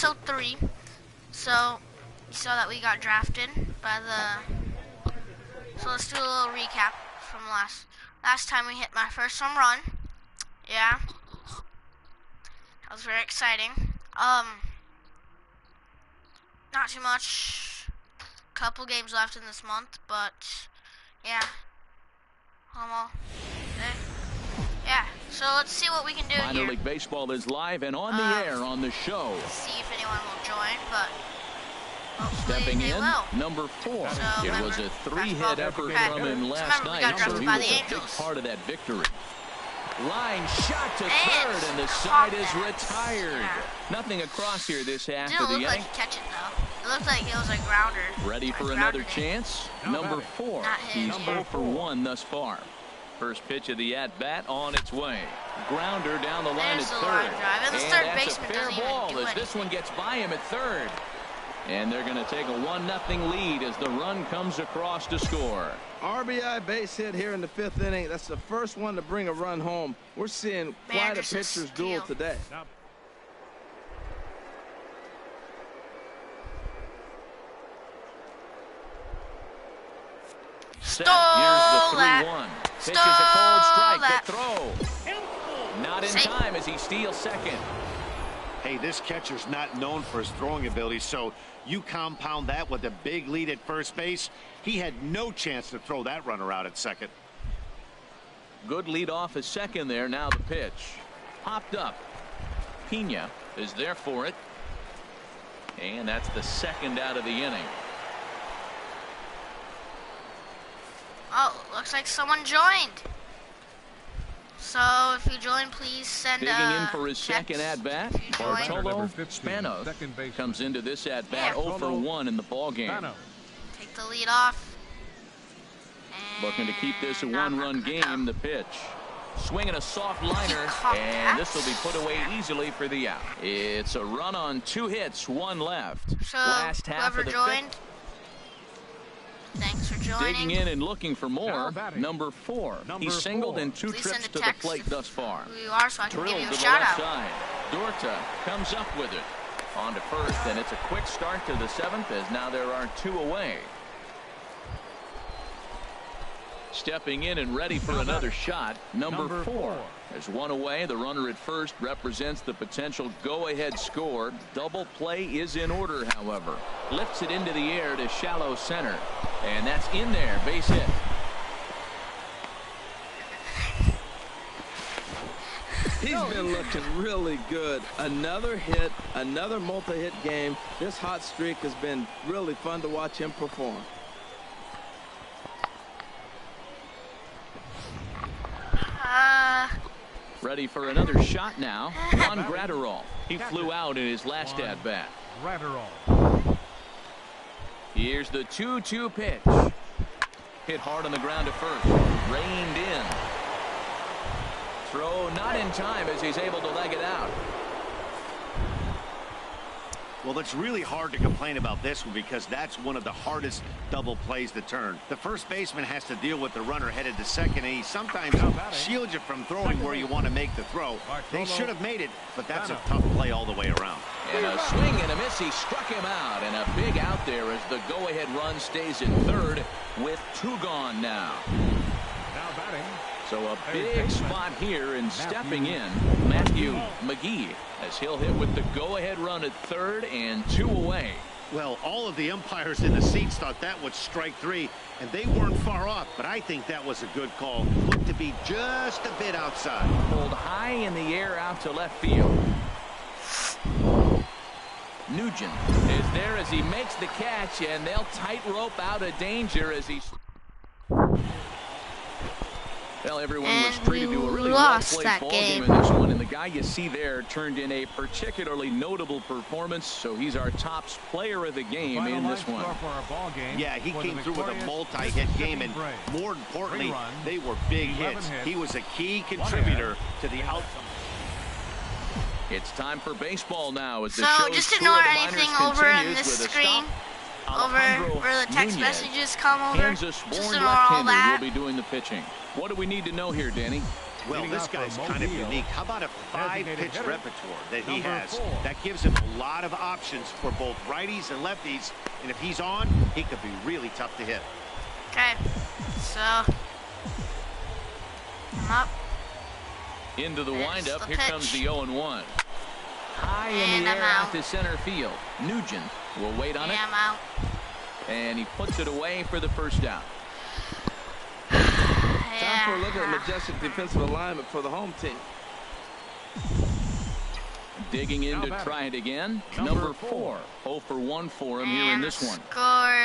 episode 3. So, you saw that we got drafted by the... So let's do a little recap from last time we hit my first home run. Yeah. That was very exciting. Not too much. Couple games left in this month, but yeah. Yeah, so let's see what we can do here. Minor League Baseball is live and on the air on the show. See if anyone will join, but stepping in, will. number 4. So it was a 3-hit effort from him last night, so he was a big part of that victory. Line shot to third, and the side is retired. Yeah. Nothing across here this half of the inning. Didn't look like he catch it though. It looked like it was a grounder. Ready for another chance? Number 4. He's 0 for 1 thus far. First pitch of the at-bat on its way. Grounder down the line at third. And the third baseman doesn't even do anything. As this one gets by him at third. And they're going to take a 1-0 lead as the run comes across to score. RBI base hit here in the 5th inning. That's the first one to bring a run home. We're seeing quite a pitcher's duel today. Set. Here's the 3-1. Pitches a cold strike to throw. Not in time as he steals second. Hey, this catcher's not known for his throwing ability, so you compound that with a big lead at first base. He had no chance to throw that runner out at second. Good lead off at second there. Now the pitch. Popped up. Pena is there for it. And that's the second out of the inning. Oh, looks like someone joined. So if you join, please send digging in for his second at-bat. Bartolo Spanos comes into this at-bat 0 for 1 in the ball game. Take the lead off. Looking to keep this a 1-run game. The pitch. Swinging a soft liner, and this will be put away easily for the out. It's a run on 2 hits, 1 left. So last half of the joined. Thanks for joining. Digging in and looking for more. Number 4. He's singled in 2 trips to the plate thus far. Who you are, so I can give you a shout out. Dorta comes up with it. On to first, and it's a quick start to the 7th as now there are 2 away. Stepping in and ready for another shot. Number 4. There's 1 away. The runner at first represents the potential go-ahead score. Double play is in order, however. Lifts it into the air to shallow center. And that's in there. Base hit. He's been looking really good. Another hit, another multi-hit game. This hot streak has been really fun to watch him perform. Ready for another shot now. Juan Graterol. He flew out in his last at-bat. Here's the 2-2 pitch. Hit hard on the ground to first. Reined in. Throw not in time as he's able to leg it out. Well, it's really hard to complain about this one because that's one of the hardest double plays to turn. The first baseman has to deal with the runner headed to second, and he sometimes shields you from throwing where you want to make the throw. They should have made it, but that's a tough play all the way around. And a swing and a miss. He struck him out, and a big out there as the go-ahead run stays in third with 2 gone now. Now batting. So a big spot here, and stepping in, Matthew McGee, as he'll hit with the go-ahead run at third and 2 away. Well, all of the umpires in the seats thought that was strike 3, and they weren't far off, but I think that was a good call. Looked to be just a bit outside. Pulled high in the air out to left field. Nugent is there as he makes the catch, and they'll tightrope out of danger as he... Well, everyone was treated to a really well-played ball game in this one, and the guy you see there turned in a particularly notable performance, so he's our top player of the game in this one. Yeah, he came through with a multi-hit game, and more importantly, they were big hits. He was a key contributor to the outcome. It's time for baseball now. As the so just ignore anything over on this screen. Over where the text messages come over. Kansas-born left-hander will be doing the pitching. What do we need to know here, Danny? Well, this guy's kind of unique. How about a 5-pitch repertoire that he has? That gives him a lot of options for both righties and lefties. And if he's on, he could be really tough to hit. Okay, so I'm up. Into the windup. the Here comes pitch. the 0-1. High in the And air I'm out out. to center field. Nugent will wait on it. Yeah, I'm out. And he puts it away for the first out. Time for a look at the majestic defensive alignment for the home team. Digging in Now to batting. try it again. Number Number 4. 0 for 1 for him here in And this one. Score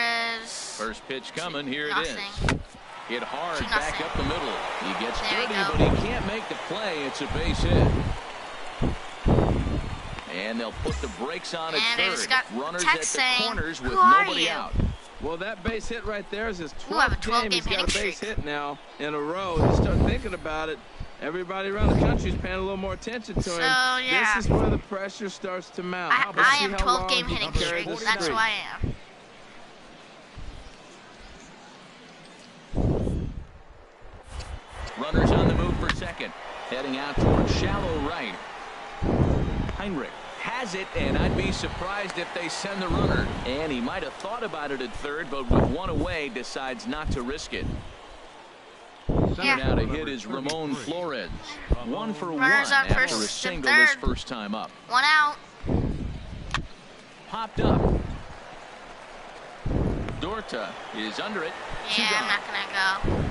is First pitch coming. Here it nothing. is. Hit hard 2-0. back up the middle. He gets There we 30, go. but he can't make the play. It's a base hit. And they'll put the brakes on at And I just third. got Runners text at the saying, corners with "Who are nobody you?" out. Well, that base hit right there is his We'll have a 12th game. 12-game He's got a hitting base streak. hit now in a row. You start thinking about it. Everybody around the country is paying a little more attention to him. So, yeah. This is where the pressure starts to mount. I Let's see am how 12-game long he hitting can carry streak. this That's who streak. I am. Runners on the move for second. Heading out towards shallow right. Heinrich has it, and I'd be surprised if they send the runner. And he might have thought about it at third, but with one away, decides not to risk it. Yeah. Now to hit is Ramon Flores. 1 for 1 Runners on after first a and single his third. first time up. 1 out. Popped up. Dorta is under it. Two Yeah, I'm gone. not gonna go.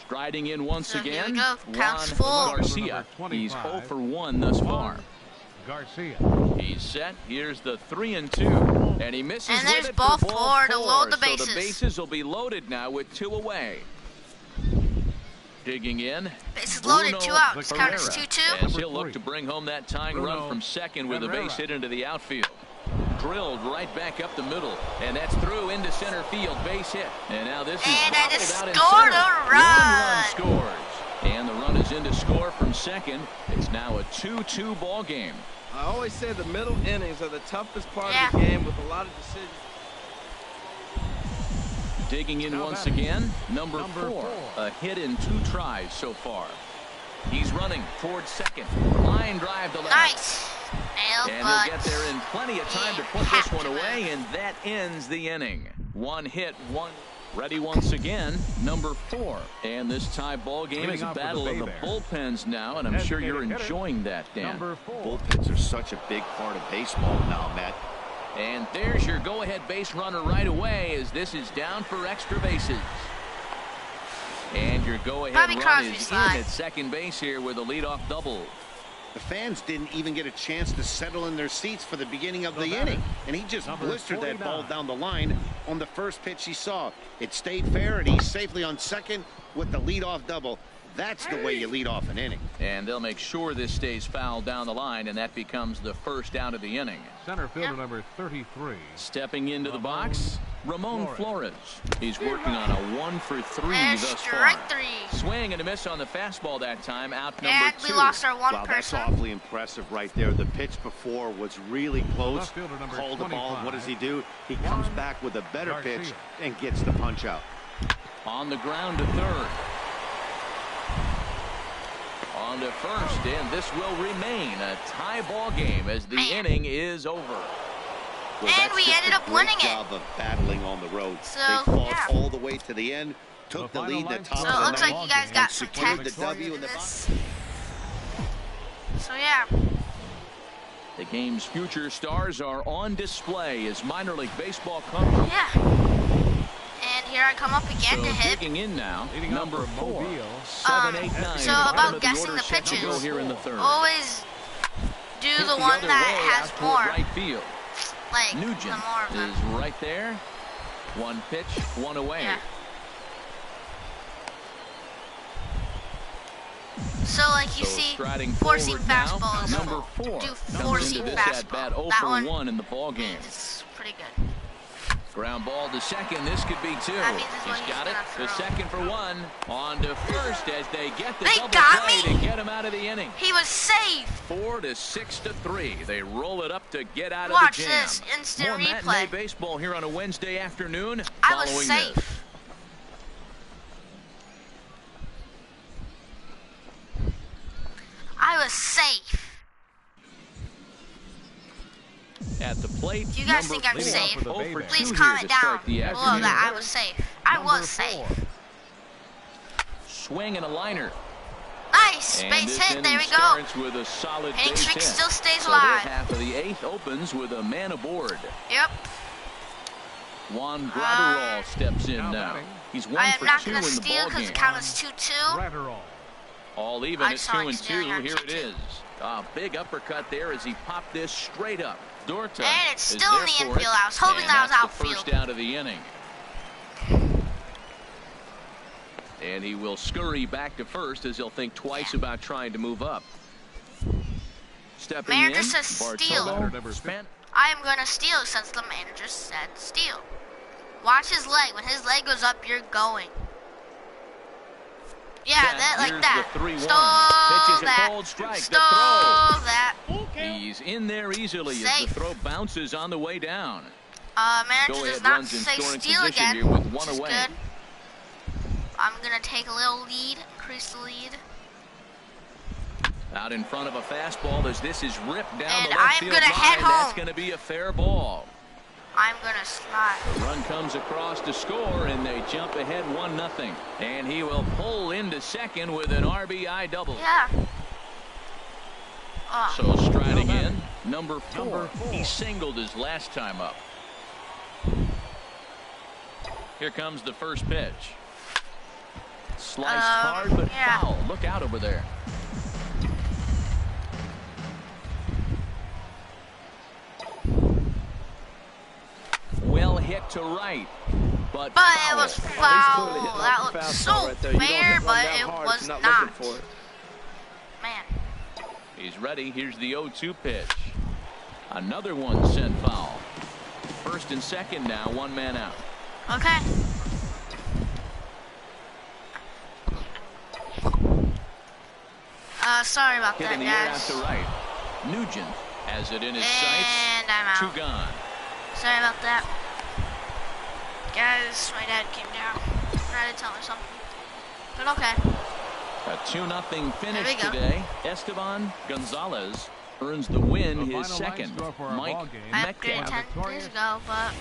Striding in once So here we again. go. Counts Juan full. Garcia. He's 0 for 1 thus far. Garcia. He's set. Here's the 3-2, and he misses. And with there's it ball for ball 4 to load the So bases. the bases will be loaded now with 2 away. Digging in. Bases loaded, Bruno 2 outs. Count as Ferreira, 2-2. as he'll look to bring home that tying run Bruno from second with a Ferreira. base hit into the outfield. Drilled right back up the middle, and that's through into center field. Base hit, and now this is And I bobbled just out in scored center. a run. 1 run scores, and the run is in to score from second. It's now a 2-2 ball game. I always say the middle innings are the toughest part Yeah. of the game with a lot of decisions. Digging in Now once batting. again, number Number 4. 4. A hit in 2 tries so far. He's running towards second. Line drive to left. Nice. Nailed, And but he'll get there in plenty of time to put this one away, and that ends the inning. 1 hit, 1. Ready once again, number 4. And this tie ball game Leading is a off with battle the of the Bay bullpens now, and I'm sure you're Designated hitter, enjoying that, Dan. Number 4. Bullpens are such a big part of baseball now, Matt. And there's your go-ahead base runner right away as this is down for extra bases. And your go-ahead Bobby run Crosby's is in slide. at second base here with a leadoff double. The fans didn't even get a chance to settle in their seats for the beginning of the batter, inning. And he just number blistered that 49. ball down the line on the first pitch he saw. It stayed fair, and he's safely on second with the leadoff double. That's the way you lead off an inning. And they'll make sure this stays foul down the line, and that becomes the first out of the inning. Center fielder Yeah. number 33. Stepping into the box, Ramon Flores. He's working on a 1 for 3 and thus far. strike 3. Swing and a miss on the fastball that time. Out number And 2. we lost our one Wow, that's person. awfully impressive right there. The pitch before was really close. Left fielder number Called the ball. 25. What does he do? He comes Juan back with a better Garcia. pitch and gets the punch out. On the ground to third. On to first, and this will remain a tie ball game as the Man. inning is over. Well, And that's we just ended a up great winning it. job of battling on the road. So, They fought yeah. all the way to the end, took The the final lead line at top So of it the looks like ninth, you guys got some and secured text the W in the this. box. So yeah. The game's future stars are on display as minor league baseball comes. Yeah. And here I come up again So to hit. digging in now, Leading up number for 4. Mobile. 7, 8, 9. So Bottom about of guessing order the set to go pitches. here in the third. Always do Hit the one other that way has out toward more. right field. Like, Nugent the more of them. is right there. 1 pitch, 1 away. Yeah. So like you So see, striding forcing forward now, fastballs. number 4 Do comes forcing into this at fastball. bat 0 That for one 1 in the ball game. It's pretty good. Ground ball to second. This could be 2. That means it's what He's he's got it. gonna The throw. second for 1. On to first as they get the They double got play me. to get him out of the inning. He was safe. 4 to 6 to 3. They roll it up to get out Watch of the jam. this instant More replay. matinee baseball here on a Wednesday afternoon. I was Following safe. this. I was safe. At the plate, Do you guys number think I'm 4. safe? for the 0 for Bay 2 Please here comment to down start the below afternoon. that I was safe. I Number was 4. safe. Swing and a liner. Nice. And Base this hit. inning There we go. starts with a solid Hitting base streak hit. still stays So their alive. half of the 8th opens with a man aboard. Yep. Juan Graterol steps in Now now. batting. He's 1 I am for not 2 going to in the steal ball because game. it counts as 2-2. Gratterall. All even I at saw 2 him and 2. stealing on Here it 2-2. is. A big uppercut there as he popped this straight up. Dorta And it's is still there in the for infield. it. I was hoping And that was that's the outfield. first out of the inning. And he will scurry back to first as he'll think twice about trying to move up. Stepping Manager in, says steal. Bartolo Number Span- I am going to steal since the manager said steal. Watch his leg. When his leg goes up, you're going. Yeah, that like Here's that. the 3-1. Stole Pitches a that. cold strike. The Stole throw. that. He's in there easily as Safe. the throw bounces on the way down. Manager Go does ahead not runs in say scoring steal position again, here with which 1 is away. good. I'm going to take a little lead, increase the lead. Out in front of a fastball as this is ripped down And the left I'm field gonna line. head That's home. going to be a fair ball. I'm going to slide. The run comes across to score, and they jump ahead 1-0. And he will pull into second with an RBI double. Yeah. Oh, So striding in, number Number 4. 4. He singled his last time up. Here comes the first pitch. Sliced hard, but yeah. foul. Look out over there. Well hit to right, but but foul. it was He's foul. clearly hitting That off the looked fastball so right there. You don't fair, hit one but that it hard was if you're not. looking for it. Man. He's ready. Here's the 0-2 pitch. Another one sent foul. First and second now, 1 man out. Okay. Sorry about Hit in that, the air out guys. to right. Nugent has it in his sights. And I'm out. 2 gone. Sorry about that. Guys, my dad came down. Tried to tell me something. But okay. A 2-0 finish There we go. today. Esteban Gonzalez earns the win, The his final second. line score for our Mike ball game. I Metcalf. upgraded 10 days ago, but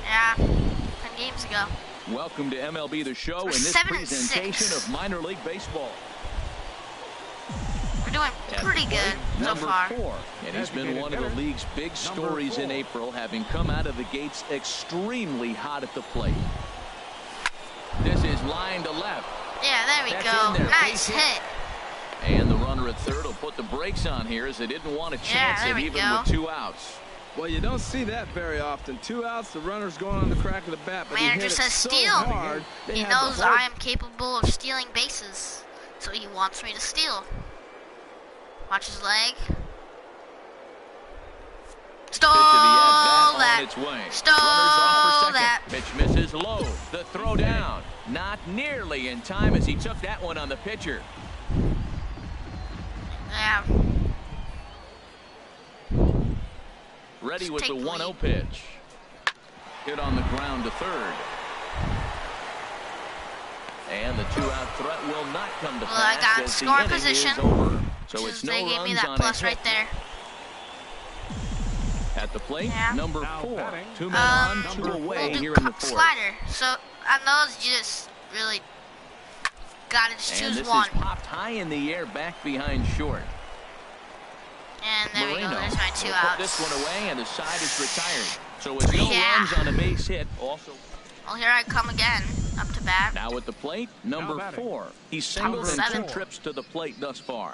yeah, 10 games ago. Welcome to MLB The Show We're and this 7 and presentation 6. of minor league baseball. We're doing At pretty the good plate, so number far. 4. And he's been Designated one of the hitter, league's big stories in 4. April, having come out of the gates extremely hot at the plate. This is line to left. Yeah, there we That's go. in there. Nice Base hit. hit. And the runner at third will put the brakes on here as they didn't want a chance there at we even go. with 2 outs. Well, you don't see that very often. 2 outs, the runner's going on the crack of the bat, but Manager he hit says it so steal. hard. they He had the knows whole- I am capable of stealing bases, so he wants me to steal. Watch his leg. Stole Pitch of the at-bat that. on its way. Stole Runners off for second. that. Pitch misses low. The throw down. Not nearly in time as he took that one on the pitcher. Yeah. Ready Just with the take the 1-0 lead. pitch. Hit on the ground to third. And the 2-out threat will not come to Well, I pass got as the scoring inning position. is over. So it's no They gave me runs that on plus a hit. right there. At the plate, Yeah. number Now 4. batting, 2 men on, 2 number away We'll do here in the 4th. slider. So on those, you just really gotta just And choose this one. is popped high in the air back behind short. And there we Moreno go. There's my 2 will outs. put this one away, and the side is retired. So with no Yeah. runs on a base hit, also Well, here I come again, up to bat. now at the plate, number Now batting. 4. He's singled Number in 2 7. trips to the plate thus far.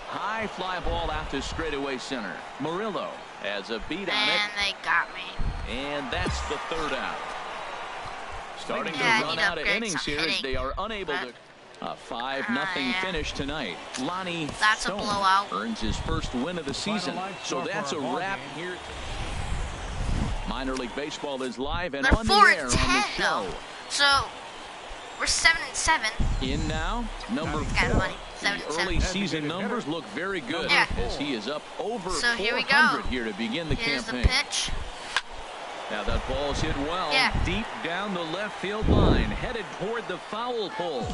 High fly ball out to straightaway center. Murillo has a beat on And they got me. it, and that's the 3rd out. Starting Yeah, I to run need to out of upgrade innings some here as hitting, they are unable but- to. A 5-0 yeah. finish tonight. Lonnie That's a Stone blowout. earns his first win of the season. line So score that's for a our ball wrap game. here. Minor League Baseball is live and They're on the 4 air and on 10 the show. though. So we're 7 and 7. In now, number Kind of 4. funny. 7 The and early 7. season numbers look very good Yeah. as he is up over So here we 400 go. here to begin the Here's campaign. the pitch. Now that ball's hit well, Yeah. deep down the left field line, headed toward the foul pole.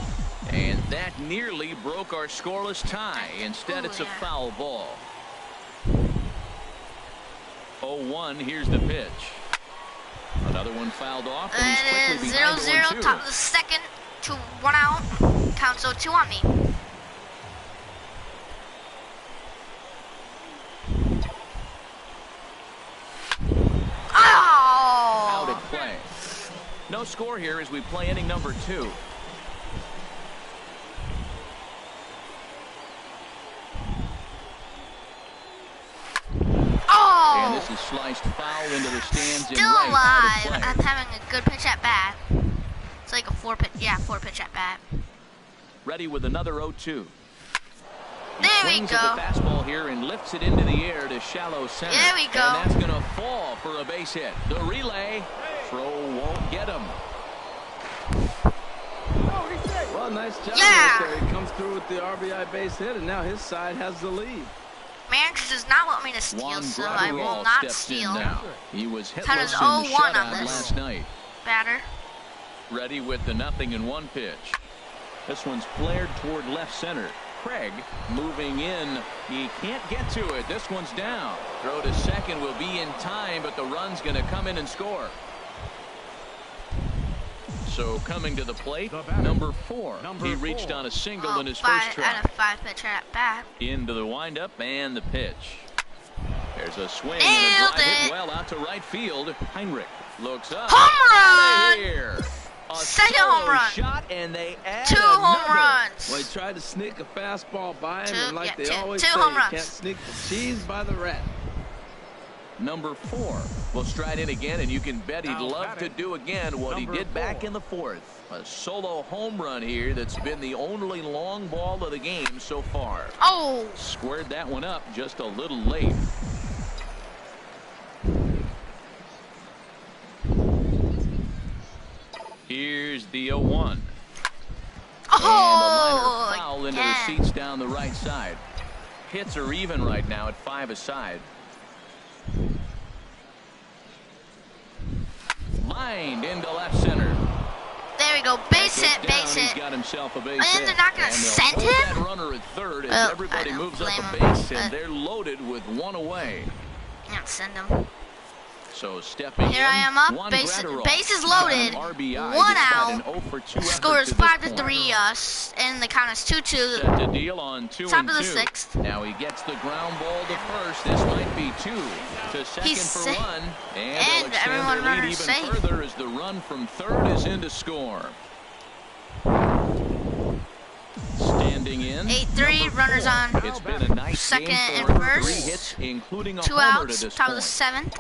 And that nearly broke our scoreless tie. Instead, Ooh, it's a yeah. foul ball. 0-1, here's the pitch. Another one fouled off, and he's It quickly is behind 0-0, 0-2. top of the second, 1 out. Counts 0-2 on me. Out Oh! of play. No score here as we play inning number 2. Oh! And this is sliced foul into the stands and Still right alive. out of play. I'm having a good pitch at bat. It's like a 4 pitch at bat. Ready with another 0-2. He There we swings go. at the fastball here and lifts it into the air to shallow center. There we go. And that's going to fall for a base hit. The relay throw won't get him. Well, nice job Yeah. right there. He comes through with the RBI base hit, and now his side has the lead. Manager does not want me to steal, Juan so I will Graterol not steps steal. in now. He was Count hitless is in the 0-1 on shutout this. last night. Batter. Ready with the 0-1 pitch. This one's flared toward left center. Craig moving in. He can't get to it. This one's down. Throw to second will be in time, but the run's going to come in and score. So coming to the plate, The batter, number 4. number He reached 4. on a single Oh, in his first try. out of 5 pitch at bat. Into the windup and the pitch. There's a swing and a Nailed drive hit it. well out to right field. Heinrich looks up. Home Out of run! here. A Second solo home run. shot, and they add 2 home another. runs. Well, he tried to sneak a fastball by him, Two- and like yeah, they two- always two say, home you runs. can't sneak the cheese by the rat. Number 4 will stride in again, and you can bet he'd Now love to batting, do again what he number did back 4. in the 4th. A solo home run here that's been the only long ball of the game so far. Oh! Squared that one up just a little late. Here's the 0-1. And a Oh! minor foul into yeah. the seats down the right side. Hits are even right now at 5 aside. Lined into left center. There we go. Base Gets hit, down, base he's hit. got himself a base And then hit. they're not gonna And they'll send hold him? that runner at third as Well, everybody I don't moves up blame a him, base, and but- they're loaded with one away. Can't send him. So stepping Here in, I am up. Juan Base Graterol. is loaded. An RBI 1 despite out. an 0 for 2 effort Score is to this 5-3. point. And the count is 2-2. Set to deal on 2 Top and of the 2. sixth. Now he gets the ground ball to first. This might be 2 to second He's for sick. 1. And And they'll extend everyone their lead runners even safe. further as the run from third is in to score. Standing in. 8-3. number Runners 4. on It's been a nice second game and for first. 3 hits, including a 2 homer to outs. this Top of point. the 7th.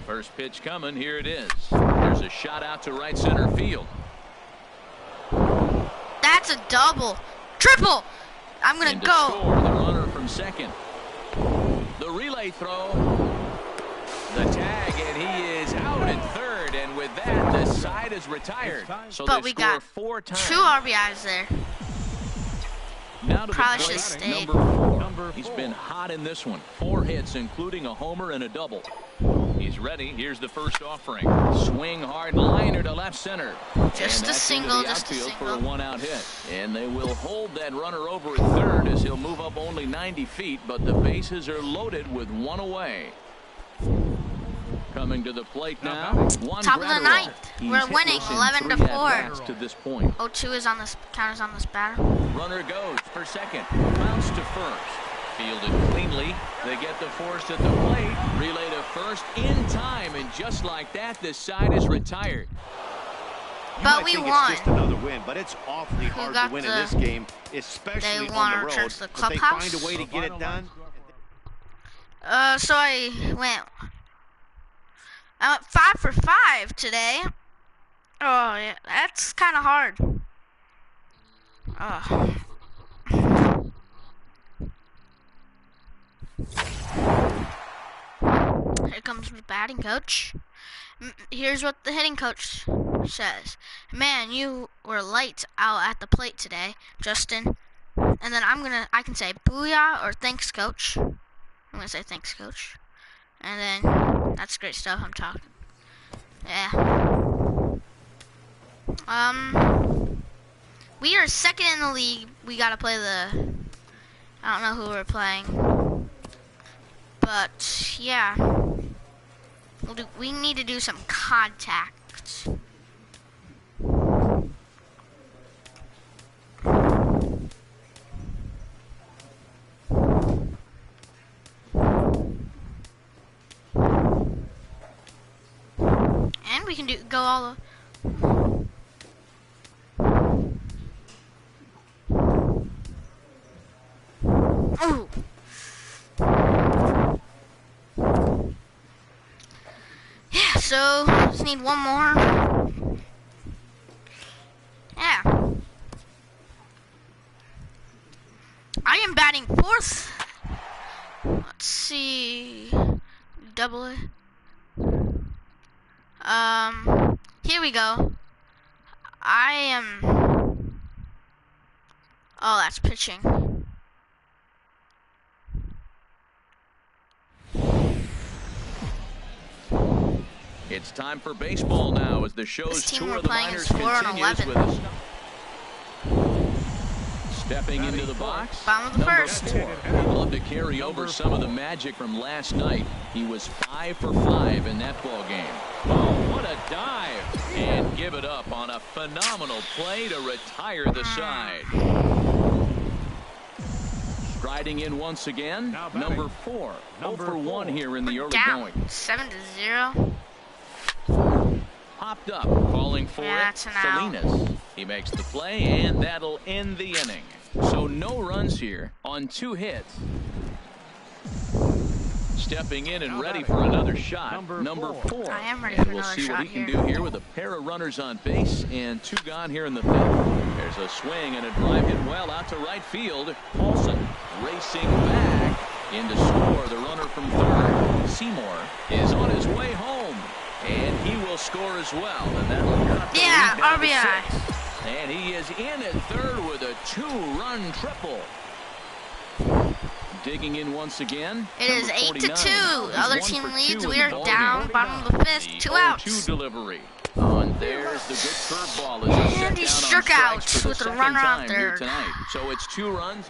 First pitch coming. Here it is. There's a shot out to right center field. That's a double. Triple. I'm going In to to go. score the runner from second. The relay throw. The tag, and he is out at third. And with that, the side is retired. So But they we score got 4 times. 2 RBIs there. Now to Probably the plate, should've stayed. number 4. He's been hot in this one. 4 hits, including a homer and a double. He's ready. Here's the first offering. Swing hard liner to left center. Just And a that's single, into the just a outfield for a single. 1-out hit. And they will hold that runner over at third as he'll move up only 90 feet, but the bases are loaded with 1 away. Coming to the plate now, Juan Top of the Graterol. 9th. He's We're hitless winning in 11 to 3 4. at-bats to this point. 0-2 is on this. Count is on this batter. Runner goes for second. Bounce to first. Fielded cleanly. They get the force at the plate. Relay to first in time. And just like that, this side is retired. You But might we think won. It's just another win, but it's awfully hard to got win in the- this game, especially They on want the our road. church, the But they clubhouse? find a way to get it done. So I went 5 for 5 today. Oh, yeah, that's kind of hard. Here comes the batting coach. Here's what the hitting coach says. Man, you were lights out at the plate today, Justin. And then I can say booyah or thanks, coach. I'm gonna say thanks, coach. And then that's great stuff. I'm talking. Yeah. We are second in the league. We gotta play I don't know who we're playing. But yeah. We need to do some contact. And we can go all the... Ooh. Yeah, so just need one more. Yeah. I am batting fourth. Let's see. Double it. Here we go. I am... Oh, that's pitching. It's time for baseball now as the show's tour of the minors continues with us. Stepping into the box, bottom of the first. 4. He'd love to carry over some of the magic from last night. He was 5 for 5 in that ball game. Oh, what a dive. And give it up on a phenomenal play to retire the side. Striding in once again, number 4. 0 for 1 here in the early going. 7-0. Popped up, calling for it, Salinas. He makes the play, and that'll end the inning. So no runs here on 2 hits. Stepping in and ready for another shot, number 4. I am ready for another shot. We'll see what he can do here with a pair of runners on base and 2 gone here in the 5th. There's a swing and a drive hit well out to right field. Paulson racing back in to score. The runner from third, Seymour, is on his way home. And he will score as well. And that'll cut the lead down to 6. And he is in at third with a 2-run triple. Digging in once again. It is 8-2. The other team leads. We are down, bottom of the 5th, 2 outs. 2 delivery. Oh, and there's the good curveball. And he struck out with a runner out there. So it's 2 runs.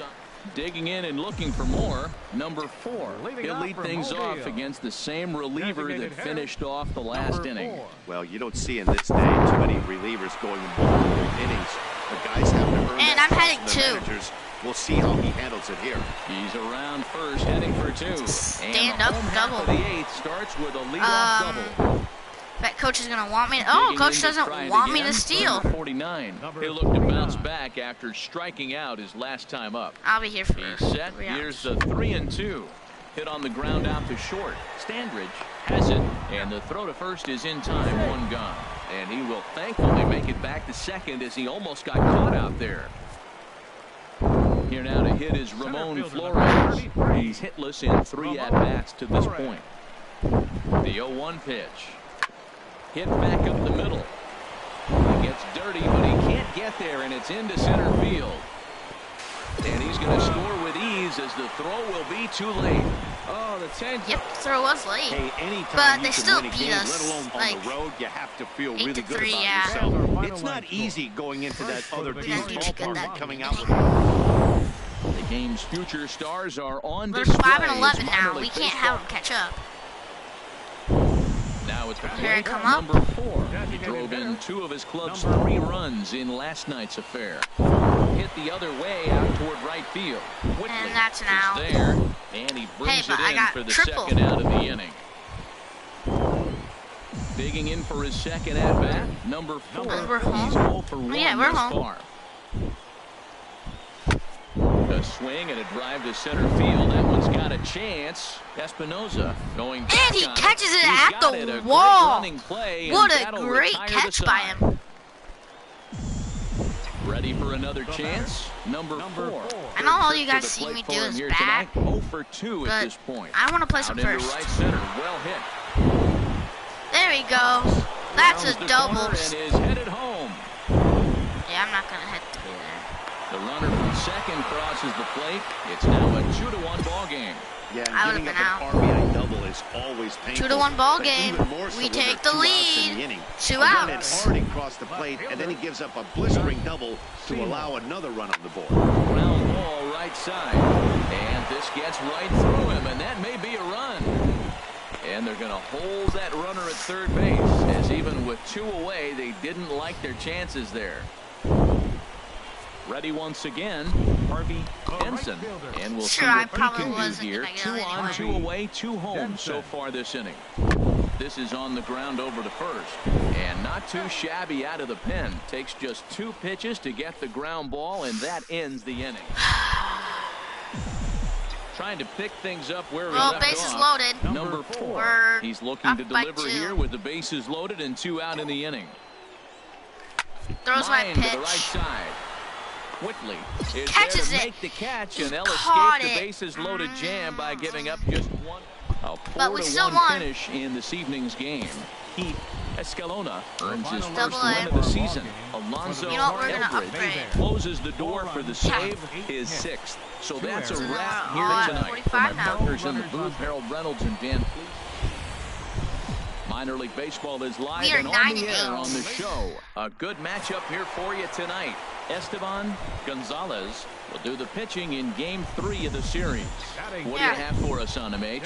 Digging in and looking for more, number 4. He'll lead things off against the same reliever that finished off the last inning. Well, you don't see in this day too many relievers going multiple innings. The guys have to earn and that I'm heading trust from the 2. managers. We'll see how he handles it here. He's around first, heading for 2. Stand up double. The 8th starts with a leadoff double. Bet coach is going to want me to... Oh, coach doesn't want me to steal. 49. He'll look to bounce back after striking out his last time up. I'll be here for He's set. Here's the 3-2. Hit on the ground out to short. Standridge has it. And the throw to first is in time. 1 gone. And he will thankfully make it back to second as he almost got caught out there. Here now to hit is Ramon Flores. He's hitless in 3 at-bats to this point. The 0-1 pitch. Hit back up the middle. He gets dirty, but he can't get there, and it's into center field. And he's going to score with ease as the throw will be too late. Oh, the 10. Yep, the throw was late. Hey, anytime but you they can still win a beat game, us. let alone Like, on the road, you have to feel really good 8-3, about yeah. yourself. It's not easy going into that other We team's didn't do too good ballpark that and coming inning. out with The game's future stars are on We're display. 5-11 now. Minor We league can't have them catch up. Now it's the Here I plate, come up. number 4. He drove in 2 of his club's 3 runs in last night's affair. Hit the other way out toward right field. Whitley And that's an is out. there, and he brings but it I in got for the triple. second out of the inning. Digging in for his second at bat, number 4. And we're home. He's 0 for 1 Yeah, we're thus home. far. A swing and a drive to center field. That one's got a chance. Espinoza going back And he on catches it He's at got the it. A great wall. running play, and What a that'll great retire the catch by side. him. Ready for another chance? Number 4. I know all Trip you to guys the see plate me for do him is here bat, tonight. 0 for 2 at but this point. I want to play Out some into first. right center. Well hit. There he goes. That's a Rounds the double. corner and is headed home. Yeah, I'm not gonna hit through there. The runner from second crosses the plate. It's now a 2-1 ball game. Yeah, and I would've giving been up out. an RBI double is always painful. 2-1 ball but game. even more so We when take there the are 2 outs in lead. the inning. 2 A run had outs. already crossed the plate, and then he gives up a blistering double to allow another run on the board. Ground ball right side. And this gets right through him, and that may be a run. And they're going to hold that runner at third base, as even with 2 away, they didn't like their chances there. Ready once again, Harvey Henson. And we'll Sure, see I what he probably can do wasn't here. gonna get 2 it on, anyway. 2 away, 2 home so far this inning. This is on the ground over to first. And not too shabby out of the pen. Takes just 2 pitches to get the ground ball, and that ends the inning. Trying to pick things up where we Well, left bases off. loaded. Number 4. We're He's looking to up by deliver 2. here with the bases loaded and 2 out in the inning. Throws my Line to the right pitch. side. Whitley is Catches there to it. make the catch, He and they'll caught escape the it. bases loaded jam by giving up just 1. A But we still 4-1 won. finish in this evening's game. Keith Escalona earns his first Double win A. of the season. Alonzo You know what, we're gonna Everett upgrade. closes the door for the save, his 6th. So that's a wrap here tonight. For my 45 now. partners in the booth, Harold Reynolds and Dan Fleet. Minor League Baseball is live We are and on 9 the and air 8. on the show. A good matchup here for you tonight. Esteban Gonzalez will do the pitching in Game 3 of the series. What do you have for us on him, H?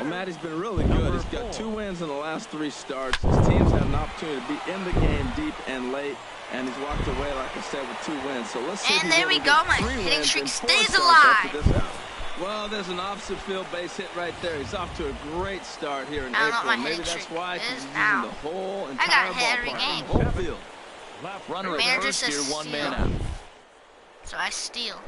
Well, Matty's been really good. He's got 2 wins in the last 3 starts. His team's had an opportunity to be in the game deep and late, and he's walked away, like I said, with 2 wins. So let's see if And he's there we able to go. get My 3 hitting wins streak in 4 stays starts alive. after this out. Well, there's an opposite field base hit right there. He's off to a great start here in I don't know April. what my Maybe hitting that's streak why, 'cause is he's now. using the whole I entire got hit every ballpark, game. the whole field. Runner at Manager first here, says 1 man steal. out. So I steal.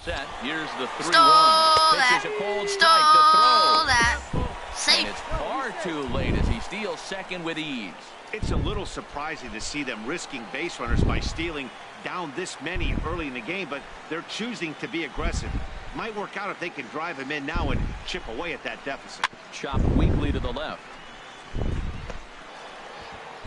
Set. Here's the 3-1. Stole Pitches a cold Stole strike to throw. that. And Safe. it's far too late as he steals second with ease. It's a little surprising to see them risking base runners by stealing down this many early in the game, but they're choosing to be aggressive. Might work out if they can drive him in now and chip away at that deficit. Chopped weakly to the left.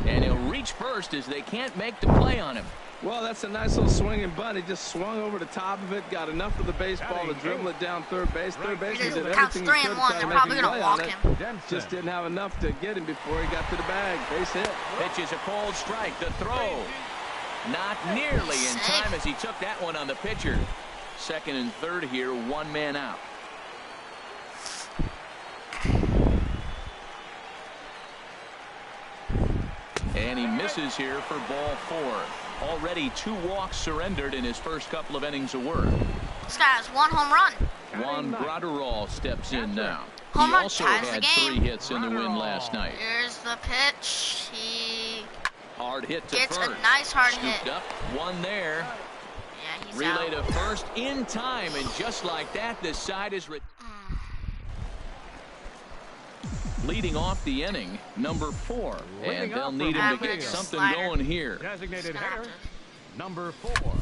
And he'll reach first as they can't make the play on him. Well, that's a nice little swinging bunt. He just swung over the top of it, got enough of the baseball to dribble it down third base. Third baseman It did counts everything 3 he could and to 1. try to They're make probably a gonna play on walk it. him. Just didn't have enough to get him before he got to the bag. Base hit. Pitches a cold strike. The throw. Not nearly in Safe. time as he took that one on the pitcher. Second and third here, 1 man out. And he misses here for ball 4. Already 2 walks surrendered in his first couple of innings of work. This guy has 1 home run. Juan Graterol steps in now. Home He run also ties the had game. 3 hits in the win last night. Here's the pitch. He Hard hit to gets first. a nice hard Scooped hit. up, 1 there. Yeah, he's Relay out. to first in time, and just like that, this side is leading off the inning, number 4, and they'll need him to get something going here. Designated Gonna have hitter, to- number 4.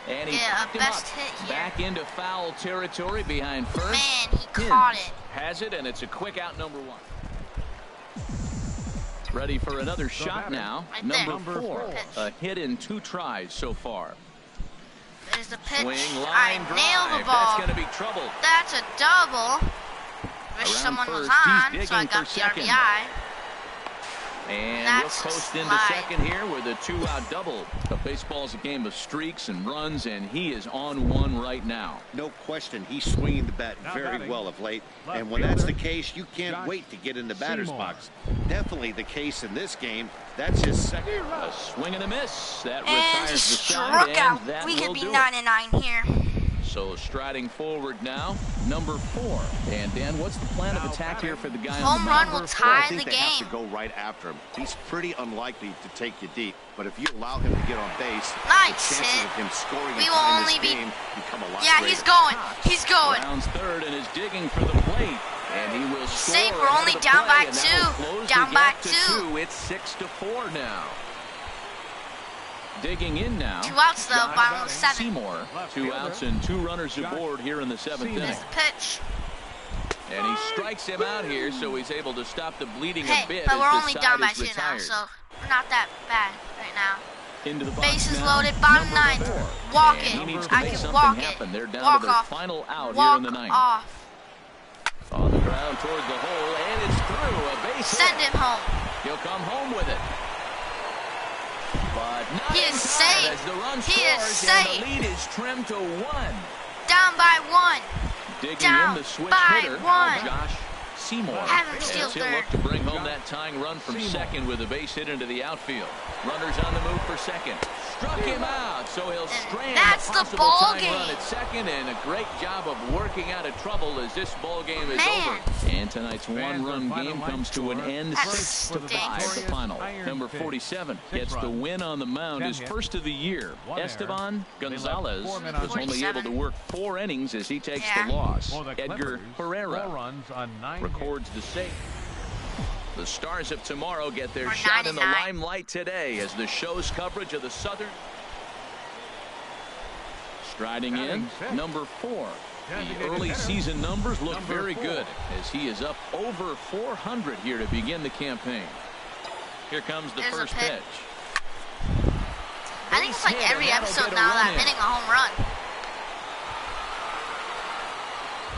And he Yeah, popped him best up hit here. back into foul territory behind first. Man, he Hins caught it. has it, and it's a quick out, number 1. Ready for another shot now. Right there. Number 4, Pitch. a hit in 2 tries so far. There's the pitch. Swing, I line, drive. nailed the That's ball. going to be trouble. That's a double. Wish Around someone was first, he's on, so I digging got for the second. RBI. And That's we'll coast a into slide. second here with a 2-out double. But baseball's a game of streaks and runs, and he is on one right now. No question, he's swinging the bat Now very batting. well of late. Left And when that's the fielder, case, you can't Josh wait to get in the batter's Seymour. box. Definitely the case in this game. That's his second. A swing and a miss. That And he retires the side, struck and out. that We will could be do 9 it. and 9 here. So striding forward now, number 4. And Dan, what's the plan of attack here for the guy on Home the run mound? will Well, tie I think the they have to game. go right after him. He's pretty unlikely to take you deep, but if you allow him to get on base, Nice the chances hit. of him scoring We in will time only this be- game become a lot Yeah, greater. he's going. He's going. Rounds third and is digging for the plate. And he will score. Safe, we're ahead only of the down play, by and that 2. will close Down the by gap to 2. 2. It's 6-4 now. Digging in now. 2 outs though, bottom of 7. Seymour. 2 outs and 2 runners aboard here in the 7th inning. There's the pitch. And he strikes him out here, so he's able to stop the bleeding a bit. But we're as only the down by side 2 is now, retired. so we're not that bad right now. Into the box Bases now, loaded, bottom number 9th. 4. Walk And it. he needs to I make can something walk happen. it. They're down Walk to their off. final out Walk here in the 9th. off. On the ground toward the hole, and it's through. A base Send hit. him home. He'll come home with it. But not He in is time safe. as the run He is scores, and safe. the lead is trimmed to 1. Down by 1. Digging Down in the switch by hitter, 1. Josh Seymour. Have him steal As he'll third. look to bring home that tying run from second with a base hit into the outfield. Runners on the move for second. Struck him out, so he'll strand that's a the possible ball tying run game. at second, and a great job of working out of trouble as this ball game is Man. over. And tonight's one-run game comes to an end, That 6-5 stinks. the final. Number 47 gets the win on the mound, his first of the year. Esteban Gonzalez was only able to work 4 innings as he takes the loss. Edgar Herrera records the save. The Stars of tomorrow get their shot in the 99. limelight today as the show's coverage of the Southern. Striding in, number 4. The early season numbers look very good as he is up over 400 here to begin the campaign. Here comes the There's a first pitch. pitch. I think it's like Base hit, every and that'll episode get a now run that I'm in. hitting a home run.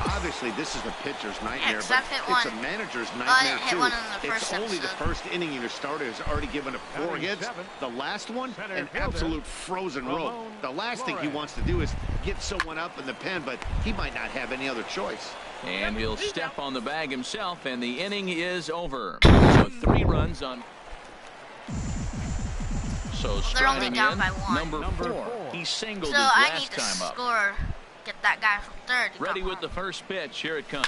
Obviously, this is the pitcher's nightmare, 'cause but I've hit it's one. a manager's I nightmare, didn't hit too. one in the It's first only the episode. first inning and your starter has already given up 4 hits. The last one, an absolute frozen rope. The last thing he wants to do is get someone up in the pen, but he might not have any other choice. And he'll step on the bag himself, and the inning is over. So 3 runs on. So they're only striding down in, by 1. number 4. He singled So his I last need to time up. score, get that guy from third. to Ready come with home. the first pitch. Here it comes.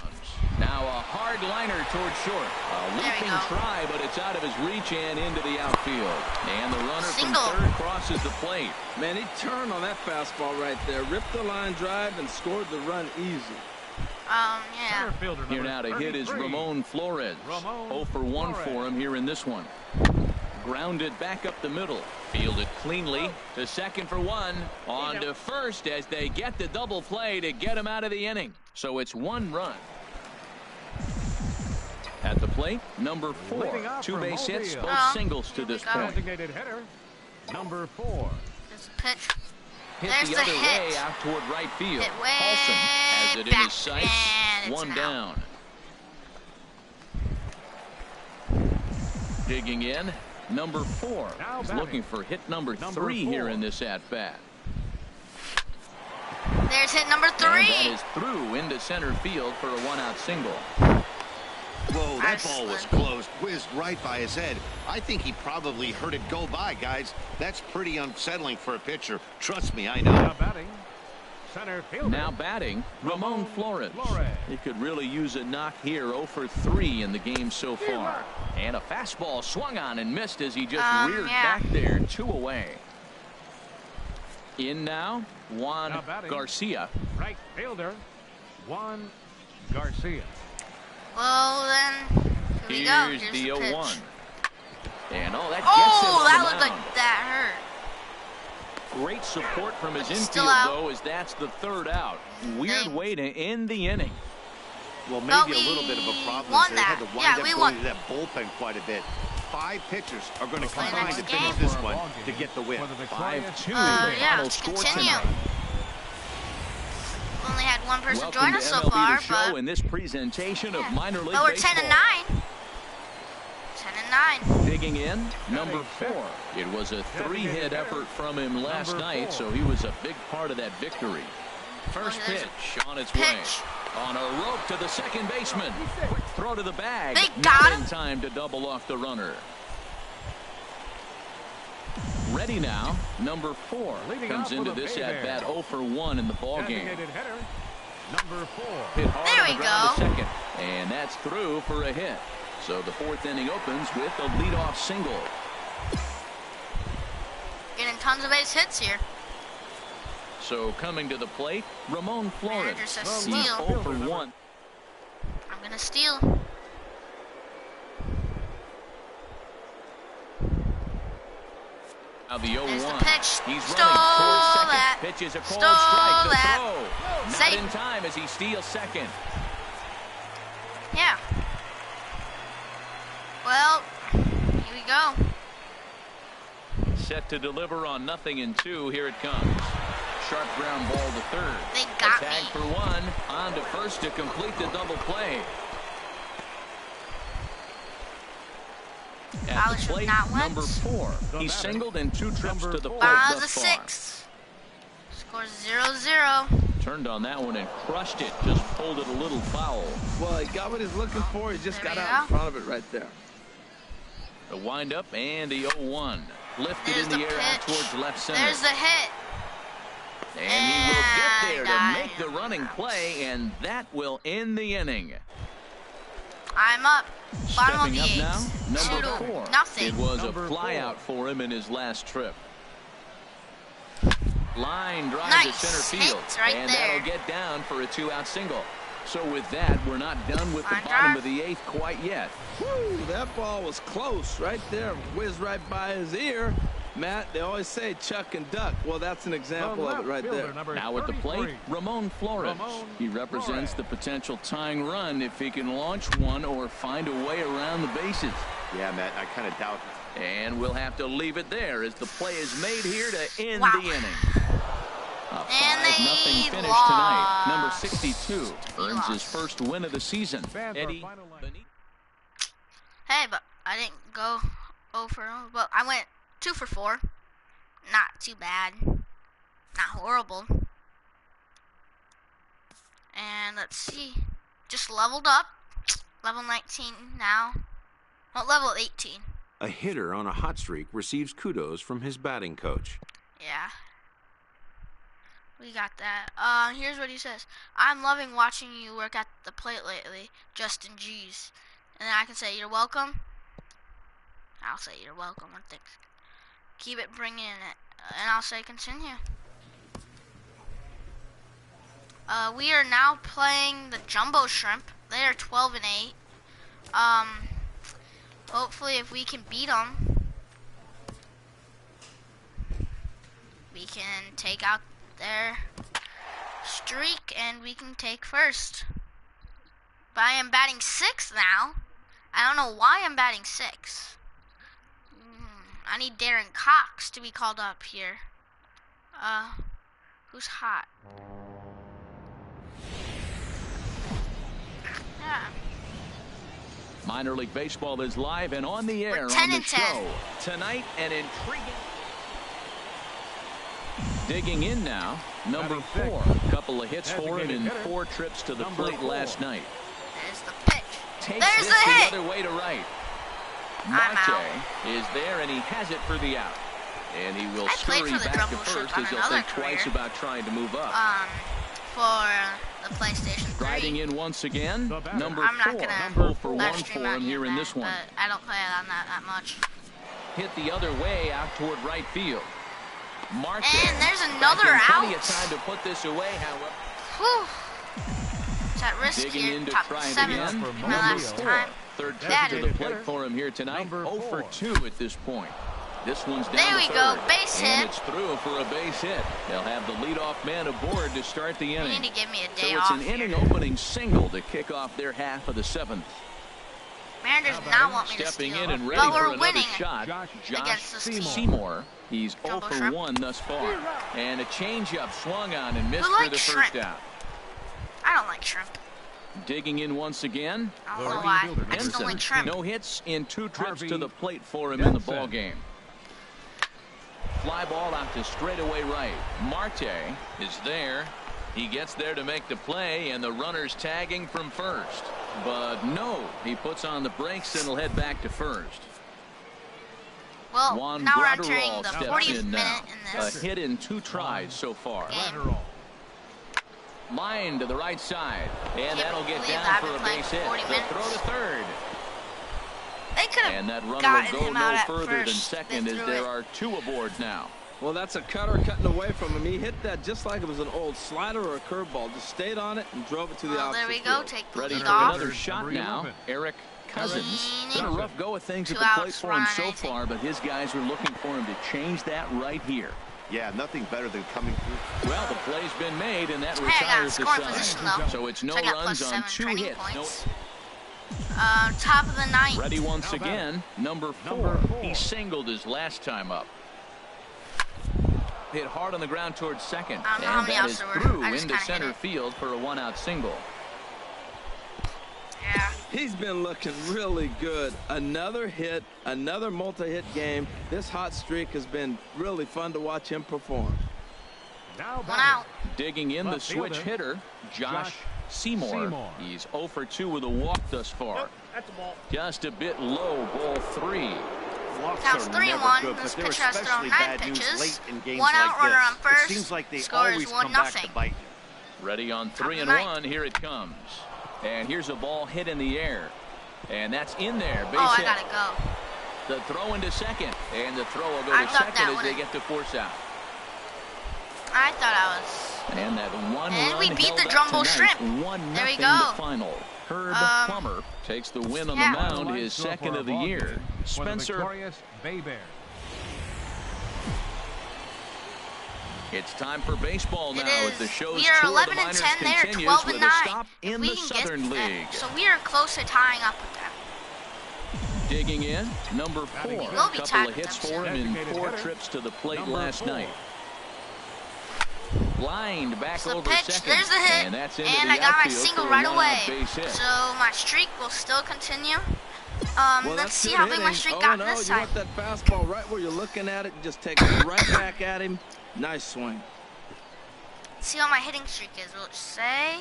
Now a hard liner toward short. A There we leaping go. try, but it's out of his reach and into the outfield. And the runner Single. from third crosses the plate. Man, he turned on that fastball right there, ripped the line drive, and scored the run easy. Yeah. Here now to hit is Ramon Flores. 0 for 1 for him here in this one. Grounded back up the middle. Fielded cleanly to second for 1. On to first as they get the double play to get him out of the inning. So it's 1 run. At the plate, number 4. 2 base hits, both singles to this point. Designated hitter, number 4. There's a pitch. Hit There's the the other hit. way out toward right field. Hit way Paulson has it in back, his sights. and it's 1 an out. down. Digging in, number 4 Now is batting. looking for hit number Number 3 here 4. in this at-bat. There's hit number And that 3. is through into center field for a 1-out single. Whoa, that Nice ball was one. close, whizzed right by his head. I think he probably heard it go by, guys. That's pretty unsettling for a pitcher. Trust me, I know. Now batting, center fielder. Now batting, Ramon Flores. Flores. He could really use a knock here. 0 for 3 in the game so far. And a fastball swung on and missed as he just reared yeah. back there, 2 away. In now, Juan Now batting. Garcia. Right fielder, Juan Garcia. Well, then, here we go. Here's Here's the the pitch. 0-1. And that gets Oh, him on that the looked mound. like that hurt. Great support from his Still infield, out. though, as that's the 3rd out. Weird Dang. way to end the inning. Well, But maybe a little bit of a we problem won is they had that. to wind Yeah, up we going won. to that bullpen quite a bit. 5 pitchers are going to Play combine next to game. finish this one to get the win. For the Victoria 5-2 Two. the Yeah, final let's score continue. tonight. We only had one person Welcome join to us so MLB far, The Show but in this presentation of minor league but we're baseball. 10-9. 10-9. Digging in, number 4. It was a 3-hit effort from him last night, so he was a big part of that victory. First Oh, there's a pitch on its way. pitch. On a rope to the second baseman. Quick throw to the bag. They Not got in him. time to double off the runner. Ready now, number 4 Leading comes off into with a this big at bat hit. 0 for 1 in the ball game. Designated hitter, number 4. Hit hard There on the we ground to go. second, and that's through for a hit. So the 4th inning opens with a leadoff single. Getting tons of base hits here. So coming to the plate, Ramon Flores. Manager says He's steal. 0 for 1. I'm going to steal. Now the 0-1. There's the pitch. He's Stole running towards second. that. Pitch is a cold Stole strike. The that. throw. Not Safe. in time as he steals second. Yeah. Well, here we go. Set to deliver on 0-2. Here it comes. Sharp ground ball to third. They got a tag me. for one. On to first to complete the double play. At Bowers the from plate, not once. number 4. He's singled in 2 trips to the plate Bowers thus a far. 6. Scores 0-0. Turned on that one and crushed it. Just pulled it a little foul. Well, he got what he's looking for. He just There got we out in go. front of it right there. The windup and the 0-1. Lifted There's in the the air out pitch. towards left center. There's the hit. And he will get there to And make the running play, and that will end the inning. I'm up. Bottom of Stepping the up 8th. now, number 2 4. to nothing. It was Number a 4. flyout for him in his last trip. Line drive Nice to center field, hit right and there. that'll get down for a 2-out single. So with that, we're not done with the Line bottom drive. of the 8th quite yet. Whew, that ball was close right there. Whizzed right by his ear. Matt, they always say chuck and duck. Well, that's an example of it right there. Now at the plate, Ramon Flores. Ramon He represents Flores. the potential tying run if he can launch one or find a way around the bases. Yeah, Matt, I kind of doubt. And we'll have to leave it there as the play is made here to end Wow. the inning. A And 5-0 they finish lost. tonight. Number 62 They earns his lost. first win of the season. Fans, our Eddie final line. Benitez. Hey, but I didn't go 0 for 0. But I went 2 for 4. Not too bad. Not horrible. And let's see. Just leveled up. Level 19 now. Well, level 18. A hitter on a hot streak receives kudos from his batting coach. Yeah. We got that. Here's what he says. I'm loving watching you work at the plate lately, Justin G's. And then I can say, you're welcome. I'll say, you're welcome. One thing. Keep it bringing it. And I'll say, continue. We are now playing the Jumbo Shrimp. They are 12-8. Hopefully if we can beat them, we can take out their streak and we can take first. But I am batting 6th now. I don't know why I'm batting 6th. I need Darren Cox to be called up here. Who's hot? Yeah. Minor League Baseball is live and on the air We're 10 on the and 10. show. Tonight, an intriguing... Digging in now, number 4. Couple of hits for him in 4 trips to the plate last night. There's the pitch. Takes There's this the hit. the other way to right. I'm Marte out. is there, and he has it for the out. And he will I played scurry for the back to Jumbo Shrimp first on as he'll another think twice career. about trying to move up. For the PlayStation 3. Riding in once again, The batter. number I'm 4. not gonna 0 for 1 live for stream him out here in Matt, this one. but I don't play it on that much. Hit the other way out toward right field. Marte. And there's back another in plenty out. of time to put this away, however. Whew. It's at risk Digging here. in to Top try it 7 again. my Number last 4. time. Third trip That to is- the plate for him here tonight. Number 0 for 4. 2 at this point. This one's down There to we third. go, base and hit. it's through for a base hit. They'll have the leadoff man aboard to start the You inning. need to give me a So day it's off an here. inning opening single to kick off their half of the 7th. Mariners do not want me to Stepping steal. in and ready But for we're another winning. shot. against the Seymour. Seymour. He's 0 Jumbo for shrimp. 1 thus far. And a changeup swung on and missed Who for likes the first shrimp? out. I don't like shrimp. Digging in once again. I don't The know right why. fielder, I just don't like shrimp. No hits in 2 trips Harvey to the plate for him in the Denson. ball game. Fly ball out to straightaway right. Marte is there. He gets there to make the play, and the runner's tagging from first. But no, he puts on the brakes and will head back to first. Well, Juan now we're Graterol entering the steps 40th in now. minute in A this hit in 2 tries so far. game. Lateral. Line to the right side, and Can't that'll get believe down I've for been a playing base hit. 40 The minutes. throw to third. They could And that have runner gotten will go him out no at further than first. second They as threw there it. are 2 aboard now. Well, that's a cutter cutting away from him. He hit that just like it was an old slider or a curveball. Just stayed on it and drove it to the Well, opposite there we go. field. Take the Ready lead for off. another shot now. Eric Cousins. Been a rough go of things at 2 the plate outs, for him run, so anything. far, but his guys are looking for him to change that right here. Yeah, nothing better than coming through. Well, the play's been made, and that Hey, I got retires the scoring side. position, though. So it's no So I got runs on +7 2 training hits. points. Top of the ninth. Ready once How about again, number 4. Number 4. He singled his last time up. Hit hard on the ground towards second. I don't know how And many that outs is there were. through I just into kinda hit center it. field for a 1-out single. Yeah. He's been looking really good. Another hit, another multi-hit game. This hot streak has been really fun to watch him perform. Now 1 batting. out. Digging in the Left switch fielder, hitter, Josh Josh Seymour. Seymour. He's 0 for 2 with a walk thus far. That's a ball. Just a bit low, ball 3. Walks Counts are 3-1. never good, This but they're pitcher has thrown especially 9 bad news pitches. late in games 1 out, like runner this. on first. It seems like they Score is always 1-0. come back to bite you. Ready on Top 3 of and the 1. Here it comes. And here's a ball hit in the air. And that's in there. Base Oh, I hit. gotta go. The throw into second. And the throw will go I to thought second that as they would've- get to force out. I thought I was. And that one And run we beat held the up Jumbo tonight. Shrimp. 1-0 There we the go. final. Herb Plummer takes the win on yeah. the mound, his second of the year. Spencer, Victorious Bay Bears. it's time for baseball now It as is. the show's We are tour 11 of the and minors 10. They are continues 12 and with a 9. stop If in we the can Southern get, League. so we are close to tying up with them. Digging in, number 4. will be A couple tied of with hits them for him in soon. 4 trips to the plate Number last 4. night. Blind back So over pitch, second. there's the hit, And that's into and the I got my outfield single for a right one-out away. base hit. So my streak will still continue. Well, Let's that's see good how big my hitting. streak Oh, got no, this you time. want that fastball right where you're looking at it. Just take it right back at him. Nice swing. See what my hitting streak is. Will it say?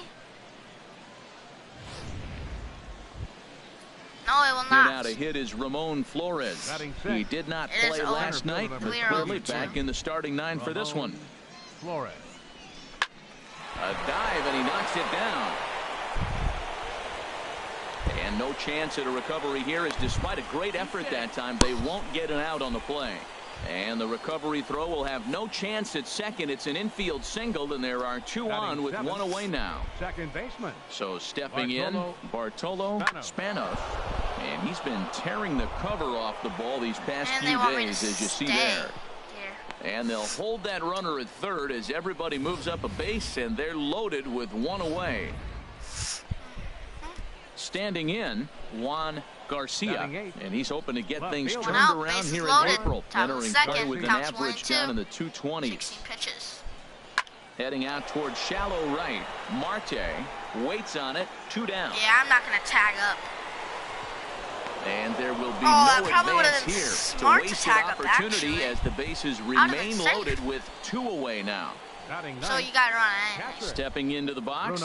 No, it will Here now not. to hit is Ramon Flores. Batting sixth. He did not It is play over. last night, but We are clearly over two. back in the starting 9 for this one. Flores. A dive, and he knocks it down. And no chance at a recovery here, as despite a great effort that time, they won't get an out on the play. And the recovery throw will have no chance at second. It's an infield single, and there are 2 Batting on with 7th. 1 away now. Second baseman. So stepping Bartolo in, Bartolo Spanos. And he's been tearing the cover off the ball these past And they few want me to days, as you see stay there. here. And they'll hold that runner at third as everybody moves up a base, and they're loaded with 1 away. Standing in, Juan Garcia, Batting 8th. and he's hoping to get Left things fielder. turned One out, around bases here loaded. in April, Top of the entering second, play with an counts 1 and average 2. down in the 220s. 16 pitches. Heading out towards shallow right, Marte waits on it, 2 down. Yeah, I'm not gonna tag up. And there will be Oh, I no probably would've advance been here. smart to It's a tag wasted up, opportunity actually. as the bases I'd have been remain safe. loaded with 2 away now. Batting So 9th. you gotta run it. Catcher. Stepping into the box,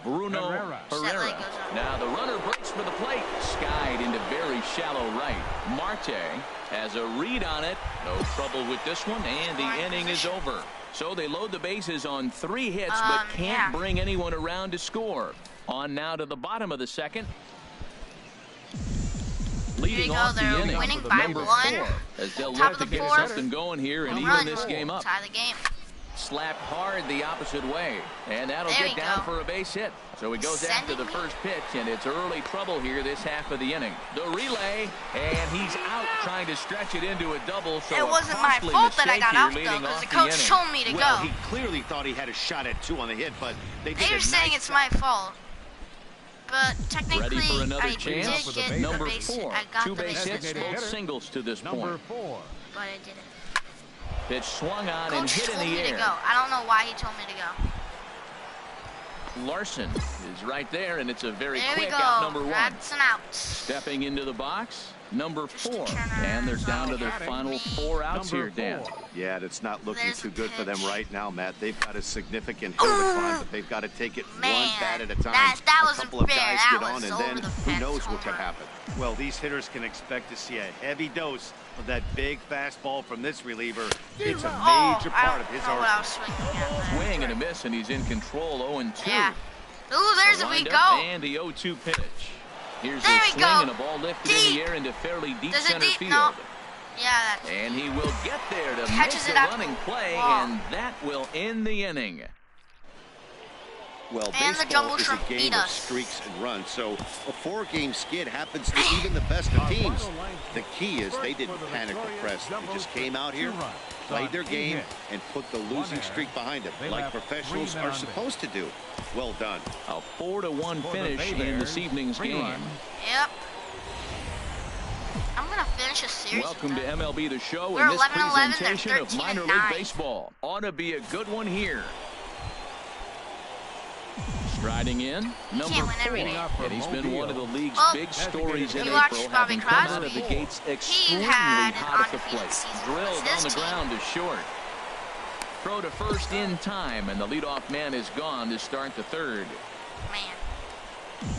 Bruno Herrera. Herrera. That leg goes up. Now the runner breaks for the plate. Skied into very shallow right. Marte has a read on it. No trouble with this one, and the Scoring inning is position. over. So they load the bases on 3 hits, but Yeah. can't bring anyone around to score. On now to the bottom of the second. Leading you go, off the they're inning, winning for by number 1. 4, as they'll Top look of to the get 4th. something going here and Home even run. this game up. Tie the game. Slapped hard the opposite way, and that'll There get you down go. for a base hit. So he goes after the first pitch, and it's early trouble here this half of the inning. The relay, and he's out trying to stretch it into a double. So It a wasn't my costly fault that I mistake got here out, though, leading because off the the coach inning. told me to Well, go. he clearly thought he had a shot at 2 on the hit, but they did They a were saying nice it's job. my fault. But technically, Ready for another I chance? did get Number the base. 4, I got 2 the base base hits, hit, Designated both hitter. singles to this Number point. 4. but I didn't. Pitch swung on and Coach hit in told the me to air. go. I don't know why he told me to go. Larson is right there, and it's a very There we quick go. out number 1. That's an out. Stepping into the box, number 4. Turner. And they're down to their Batting. final 4 outs Number here, Dan. 4. Yeah, it's not looking There's too a good for them pitch. right now, Matt. They've got a significant hill to climb, but they've got to take it one Man, bat at a time. that a wasn't couple of fair. guys That get on, was and over then the who fence knows home what could run. happen. Well, these hitters can expect to see a heavy dose of that big fastball from this reliever. It's a major part of his I don't know what I was arsenal. swinging at there. Swing and a miss, and he's in control, 0-2. Yeah. Ooh, there's a Wind we up go. And the 0-2 pitch. Here's There a we swing go. and a ball lifted in Deep. the air into fairly deep There's a center deep- field. no. Yeah, that's And he will get there to catches make it the out running the play, wall. and that will end the inning. Well, And the baseball Jumbo is a Shrimp game beat of us. streaks and runs, so a 4-game skid happens to even the best of teams. The key is they didn't panic or press. They just came out here, played their game, and put the losing streak behind them, like professionals are supposed to do. Well done. A 4-1 finish in this evening's game. Yep. I'm gonna finish this series. Welcome to with them. MLB The Show We're and this 11-11, they're presentation of 13-9. minor league baseball. Ought to be a good one here. Striding in, number can't win 4, every day. and he's been one of the league's Well, big stories in you watch April, Bobby having come out of Crosby. the gates extremely had an hot at the undefeated plate. season. Drilled It's on the his team. ground to short. Throw to first in time, and the leadoff man is gone to start the third. Man.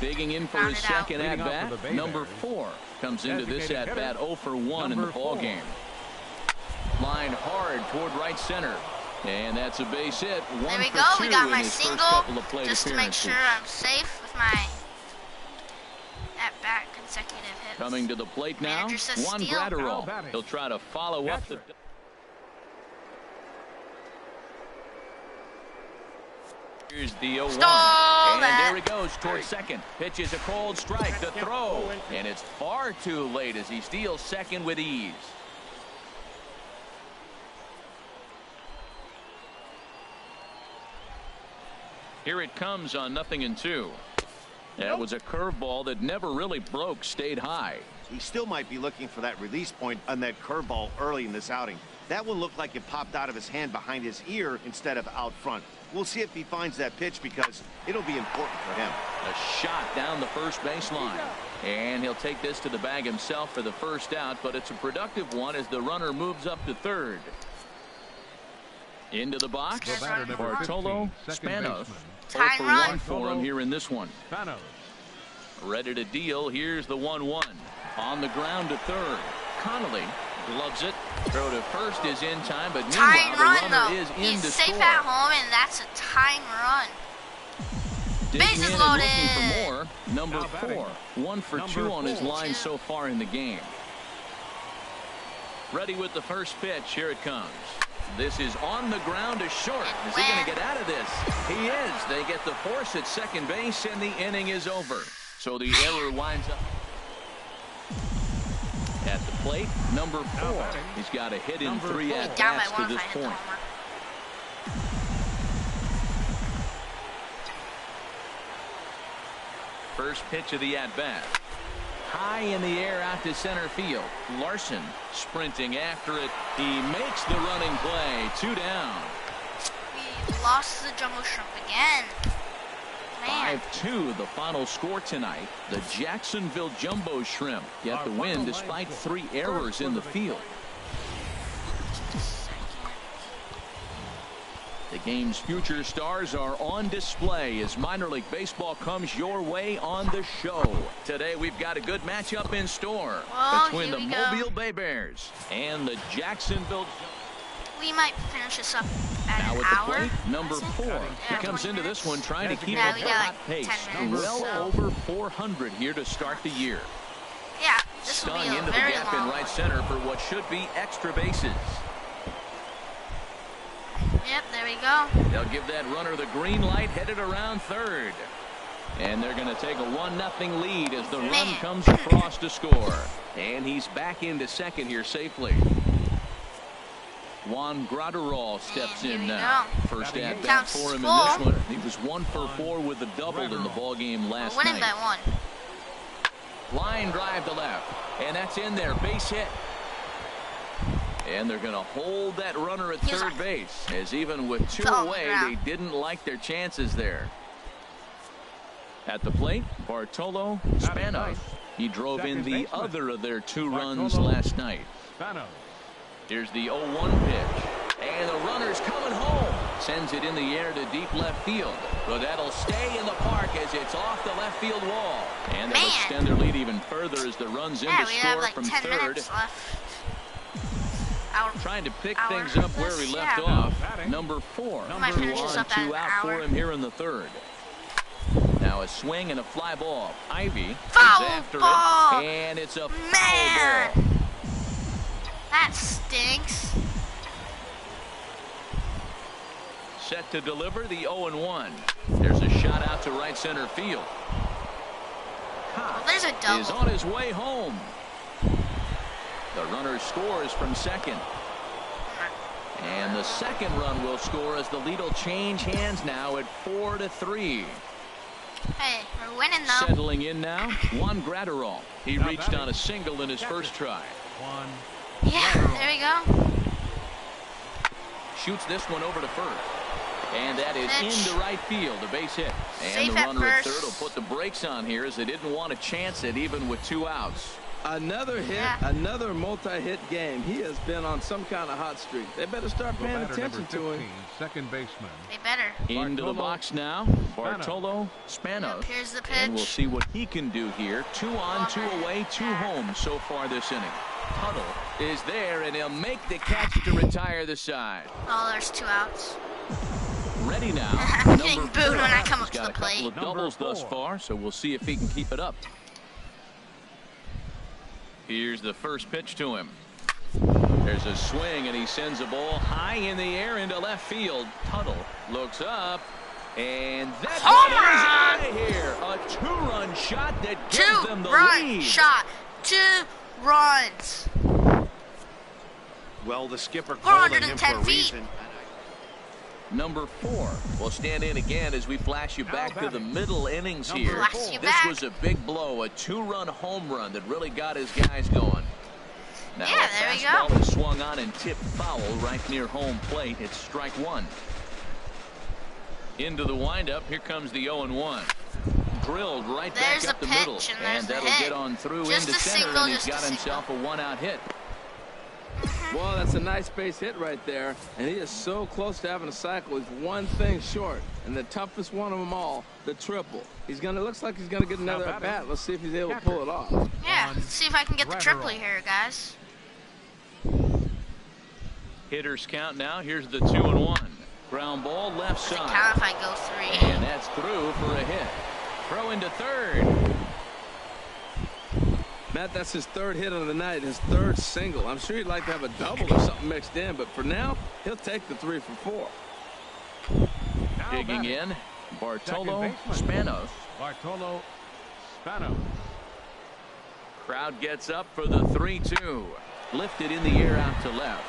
Digging in for his Grounded out. second Leading off at-bat, for the Bay number Bears. 4 comes into this Designated at-bat hitter, 0 for 1 in the number ball 4. game. Line hard toward right center. And that's a base hit. There we 1 go. for 2 We got in my his first single couple of plate just to make appearances. sure I'm safe with my at-bat consecutive hits. Coming to the plate now, Manager says Juan steal. Foul Gratterall. batting. He'll try to follow up the... Catcher. Here's the 0-1. Stole And that. there he goes towards second. Pitch is a cold strike. The throw. And it's far too late as he steals second with ease. Here it comes on 0-2. That was a curveball that never really broke, stayed high. He still might be looking for that release point on that curveball early in this outing. That one looked like it popped out of his hand behind his ear instead of out front. We'll see if he finds that pitch because it'll be important for him. A shot down the first baseline. And he'll take this to the bag himself for the first out, but it's a productive one as the runner moves up to third. Into the box, The batter, number Bartolo 15, second Spanos. baseman. 0 Tying for run. 1 for him here in this one. Spanos. Ready to deal. Here's the 1-1. On the ground to third. Connolly gloves it. Throw to first is in time, but Tying meanwhile run, the runner though. is in He's to safe score. at home, and that's a tying run. Digging Bases in and loaded. looking for more. Number Now batting. 4. 1 for 2 on his 4. line so far in the game. Ready with the first pitch. Here it comes. This is on the ground to short. Is he going to get out of this? He is. They get the force at second base, and the inning is over. So the error winds up. At the plate, number 4. He's got a hit in Number 3 4. Down by at-bats to one if this I hit the point. homer. First pitch of the at-bat. High in the air out to center field. Larson sprinting after it. He makes the running play. 2 down. We lost the Jumbo Shrimp again. Man. 5-2 the final score tonight. The Jacksonville Jumbo Shrimp get the win despite 3 errors in the field. The game's future stars are on display as minor league baseball comes your way on the show. Today we've got a good matchup in store Well, between here the we go. Mobile Bay Bears and the Jacksonville. We might finish this up at Now an at the hour. plate, number 4. He Yeah, comes 20 into this minutes. one trying to keep Yeah, up we a got hot like pace. 10 minutes, Well so- over 400 here to start the year. Yeah, this will Stung be a into the very gap long in right one. center for what should be extra bases. Yep, there we go. They'll give that runner the green light, headed around third. And they're going to take a 1-0 lead as the run Man. comes across to score. And he's back into second here safely. Juan Gratterall steps And here in we now. go. First at bat Counts for him in full. this one. He was 1 for 4 with a double in the ball game We're last winning night. by 1. Line drive to left. And that's in there. Base hit. And they're going to hold that runner at He was third on- base, as even with 2 Fell on the away, ground. they didn't like their chances there. At the plate, Bartolo Spanos. He drove in Second the baseman. other of their 2 runs Bartolo last night. Spanos. Here's the 0-1 pitch. And the runner's coming home. Sends it in the air to deep left field. But that'll stay in the park as it's off the left field wall. And they'll Man. extend their lead even further as the run's in Yeah, to we score have like from 10 third. minutes left. Hour. Trying to pick Hour things up where plus, we left yeah. off. Batting. Number 4. Might 2 finish this on, up at 2 an out for hour. him here in the third. Now a swing and a fly ball. Ivy Foul is after ball. it. And it's a foul Man. ball. That stinks. Set to deliver the 0-1. There's a shot out to right center field. Oh, there's a Is double. on his way home. The runner scores from second. And the second run will score as the lead will change hands now at 4-3. Hey, we're winning though. Settling in now, Juan Graterol. He reached on a single in his first try. One. Yeah, there we go. Shoots this one over to first. And that is Pitch. into right field, a base hit. And Safe the at runner at first. third will put the brakes on here as they didn't want to chance it even with 2 outs. Another hit, Yeah. another multi-hit game. He has been on some kind of hot streak. They better start The paying batter, attention number to 15, him. second baseman. They better. Into the Bartolo box now, Bartolo Spanos. Here's the And we'll pitch. see what he can do here. 2 on, 2 away, 2 home so far this inning. Tuttle is there, and he'll make the catch to retire the side. Oh, there's 2 outs. Ready now. I'm getting number booed when I 4. come He's up to got the a couple plate. of doubles thus 4. far, so we'll see if he can keep it up. Here's the first pitch to him. There's a swing, and he sends a ball high in the air into left field. Tuttle looks up, and that Home one is out of here. A 2-run shot that gives them the 2-run lead. shot. 2 runs. Well, the skipper called on him for 410 a feet. reason. Number 4 will stand in again as we flash you back to the middle innings Number here. Flash you This back. was a big blow, a 2-run home run that really got his guys going. Now Yeah, a there we go. fastball is swung on and tipped foul right near home plate. It's strike 1. Into the windup. Here comes the 0-1. Drilled right There's back up the the middle, pitch, and there's the that'll hit. get on through Just into a center, single, and he's just a got himself a 1-out hit. Well, that's a nice base hit right there, and he is so close to having a cycle. He's one thing short, and the toughest one of them all, the triple. Looks like he's gonna get another Now at batting. bat. Let's see if he's able to pull it off. Yeah, let's see if I can get the Graterol. triple here, guys. Hitters count now. Here's the 2-1. Ground ball left Does it side. count if I go 3? And that's through for a hit. Throw into third. Matt, that's his 3rd hit of the night, his 3rd single. I'm sure he'd like to have a double or something mixed in, but for now, he'll take the 3 for 4. Now Digging batting, in, Bartolo Second baseman. Spanos. Bartolo Spanos. Crowd gets up for the 3-2. Lifted in the air out to left.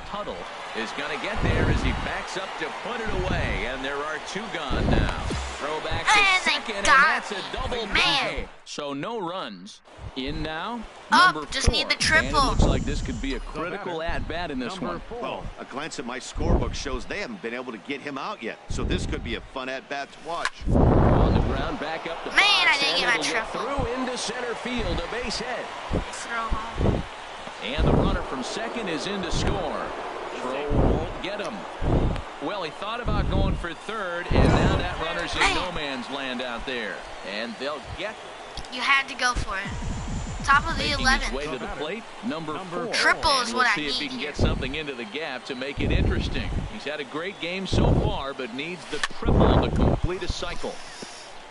Tuttle is going to get there as he backs up to put it away, and there are 2 gone now. Throw back to And they second, and got that's a me. double Man. play. So no runs. In now, Up, number just 4. need the And triple. it looks like this could be a critical batter, at-bat in this Number one. 4. Well, a glance at my scorebook shows they haven't been able to get him out yet. So this could be a fun at-bat to watch. On the ground, back up the Man, I box, didn't and get my it'll triple. through into center field, a base hit. Throw home. And the runner from second is in to score. Throw won't get him. Well, he thought about going for third, and now that runner's in no man's land out there. And they'll get You had to go for it. Top of the making his 11th. way to the plate, number 4. Triple is And what we'll I see if he need can here. get something into the gap to make it interesting. He's had a great game so far, but needs the triple to complete a cycle.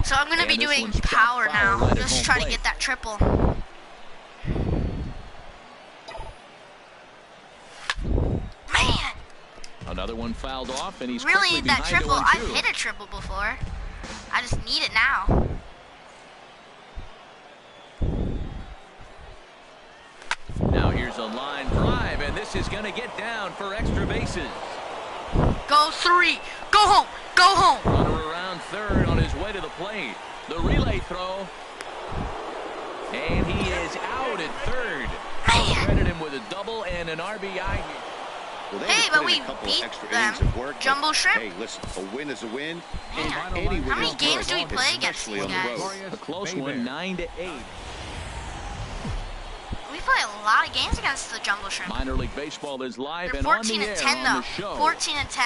So I'm going to be And this doing one's chopped power foul now. right at Just home try to plate. get that triple. Man, Another one fouled off, and he's really quickly need that behind triple. 0-2. I've hit a triple before. I just need it now. Now here's a line drive, and this is going to get down for extra bases. Go 3. Go home. Go home. Runner around third on his way to the plate. The relay throw. And he is out at third. Man. Credit him with a double and an RBI here. Well, they Hey, just but put in we a couple beat of extra them. innings of work. but, Jumbo shrimp. Hey, listen, a win is a win. Man. And any win How many is games good, do we play against especially these on the guys? road. A close Bay one, Bears. 9-8. We play a lot of games against the Jumbo Shrimp. Minor League Baseball is live They're and on the 14 air and 10 on though. the show. 14 and 10.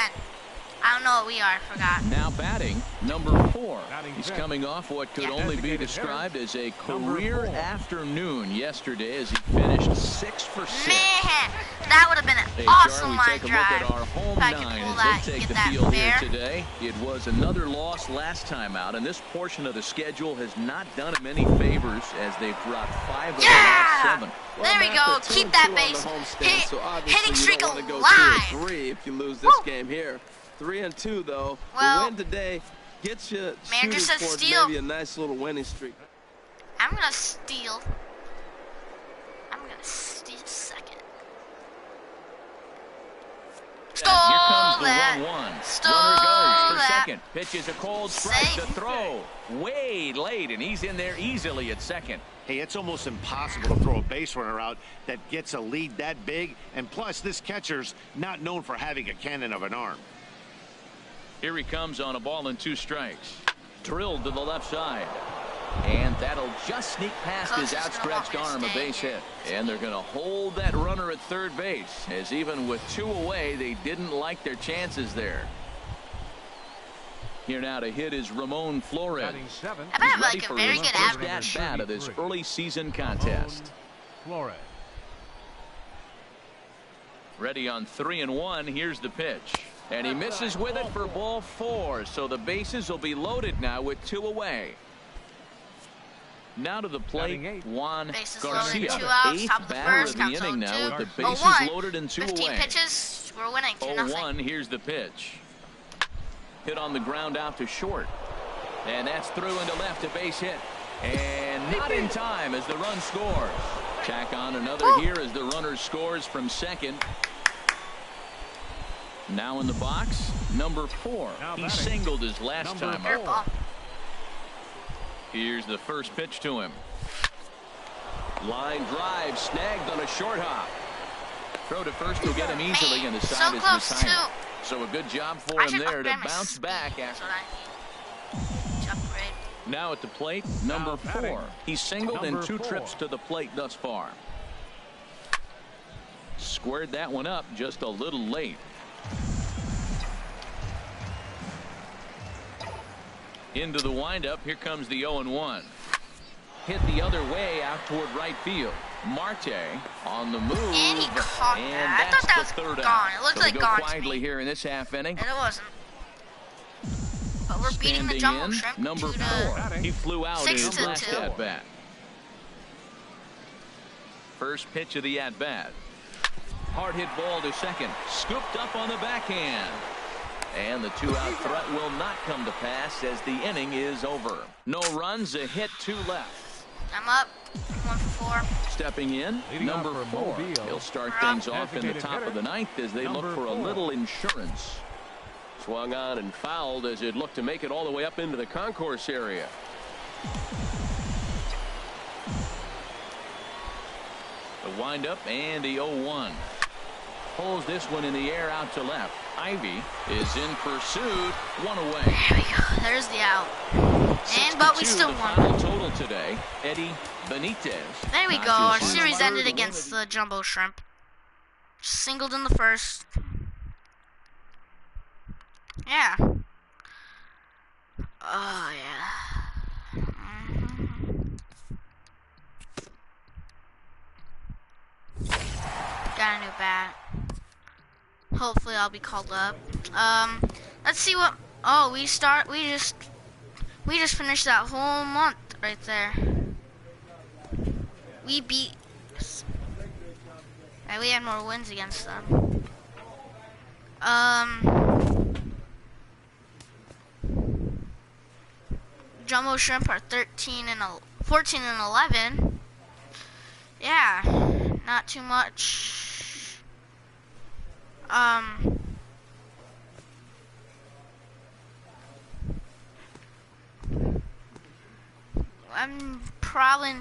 I don't know what we are. I forgot. Now batting, number 4. Batting He's fifth. coming off what could Yeah. only be Designated described as a Number career 4. afternoon yesterday as he finished 6 for 6. Man, that would have been an Hey, awesome Charlie, line take a look drive. at our home If I could 9 pull as that, they take get the that field fair. here today. It was another loss last time out, and this portion of the schedule has not done them any favors as they've dropped 5 of the last 7. There we Matt, go. they're 2 Keep and that 2 on base the homestand, hit, so obviously hitting you streak don't want to go alive. 2 and 3 if you lose this Woo. game here. 3 and 2 though. Well, the win today gets you Manager shooting said towards steal. maybe a nice little winning streak. I'm gonna steal. I'm gonna steal second. Stole Here comes the that. 1-1. Stole Runner goes for that. second. Pitches a cold strike Safe. to throw. Way late, and he's in there easily at second. Hey, it's almost impossible to throw a base runner out that gets a lead that big. And plus, this catcher's not known for having a cannon of an arm. Here he comes on a ball and 2 strikes. Drilled to the left side. And that'll just sneak past his Coach is gonna outstretched want me to arm, a stay base here. hit. And they're going to hold that runner at third base, as even with 2 away, they didn't like their chances there. Here now to hit is Ramon Flores. Batting 7. I bet I have Ready like a for very his good first average. at-bat of this early season contest. Flores. Ready on 3-1. Here's the pitch. And he misses with it for ball 4. So the bases will be loaded now with 2 away. Now to the plate, Batting 8. Juan Bases Garcia. loaded, 2 outs, 8th top of the batter first, of the counts inning now 0-2. with the Oh, bases 0-1. loaded and 2 15 away. pitches, we're winning 2-0. 0-1, here's the pitch. Hit on the ground out to short. And that's through into left, a base hit. And not in time as the run scores. Tack on another Woo. here as the runner scores from second. Now in the box, number 4. Now He batting. singled his last Number time Fair up. ball. Here's the first pitch to him. Line drive snagged on a short hop. Throw to first will get him easily, and the So side is close, retired. too. So a good job for I him should there to upgrade my bounce speed. back That's after. what I need to upgrade. Now at the plate, number Now batting. 4. He's singled in Number 2 4. trips to the plate thus far. Squared that one up just a little late. Into the windup. Here comes the 0-1. Hit the other way out toward right field. Marte on the move. And he caught And that. I that's thought that the was third gone. out. It looked So like we go gone to quietly me. here in this half inning. And it wasn't. But we're beating the Standing Jumbo in, Shrimp number 2 4. to He flew out 6 in his to last 2. at bat. First pitch of the at bat. Hard hit ball to second. Scooped up on the backhand. And the 2-out threat will not come to pass as the inning is over. No runs, a hit, 2 left. I'm up 1 for 4. Stepping in, Leading number off for 4. Mobile. He'll start We're up. things off in the Designated top of hitter, the 9th as they look number for a 4. little insurance. Swung on and fouled as it looked to make it all the way up into the concourse area. The windup and the 0-1. Pulls this one in the air out to left. Ivy is in pursuit. 1 away. There we go. There's the out. And but we 6-2 still the won. final total today. Eddie Benitez. There we Not go. Our just series inspired ended to win against it. the Jumbo Shrimp. Singled in the first. Yeah. Oh, yeah. Got a new bat. Hopefully I'll be called up. Let's see what. Oh, we just finished that whole month right there. We beat. And we had more wins against them. Jumbo Shrimp are 14 and 11. Yeah, not too much. I'm probably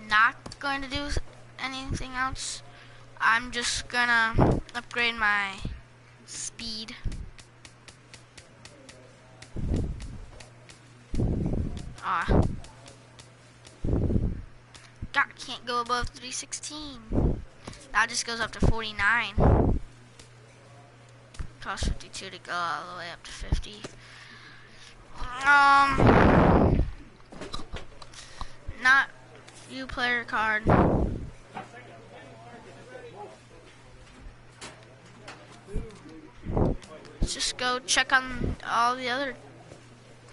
not going to do anything else. I'm just gonna upgrade my speed. God, can't go above 316. That just goes up to 49. Cost 52 to go all the way up to 50. Not view player card. Let's just go check on all the other.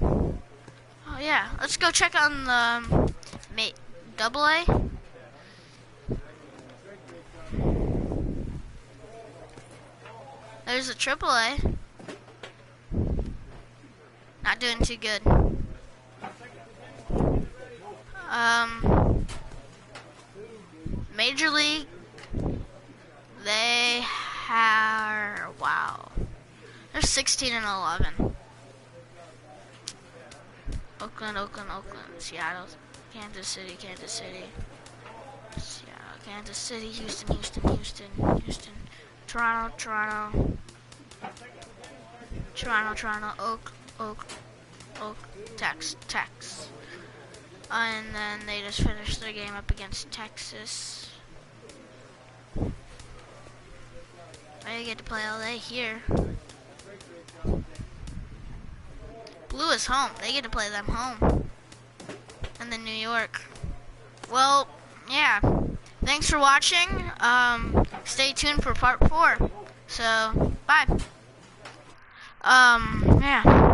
Oh yeah, let's go check on the double A. There's a triple A. Not doing too good. Major League, they are, wow. They're 16 and 11. Oakland, Seattle, Kansas City, Seattle, Kansas City, Houston, Toronto, Oak, Tex. And then they just finished their game up against Texas. I get to play LA here. Blue is home. They get to play them home. And then New York. Well, yeah. Thanks for watching. Stay tuned for part 4. So, bye. Yeah.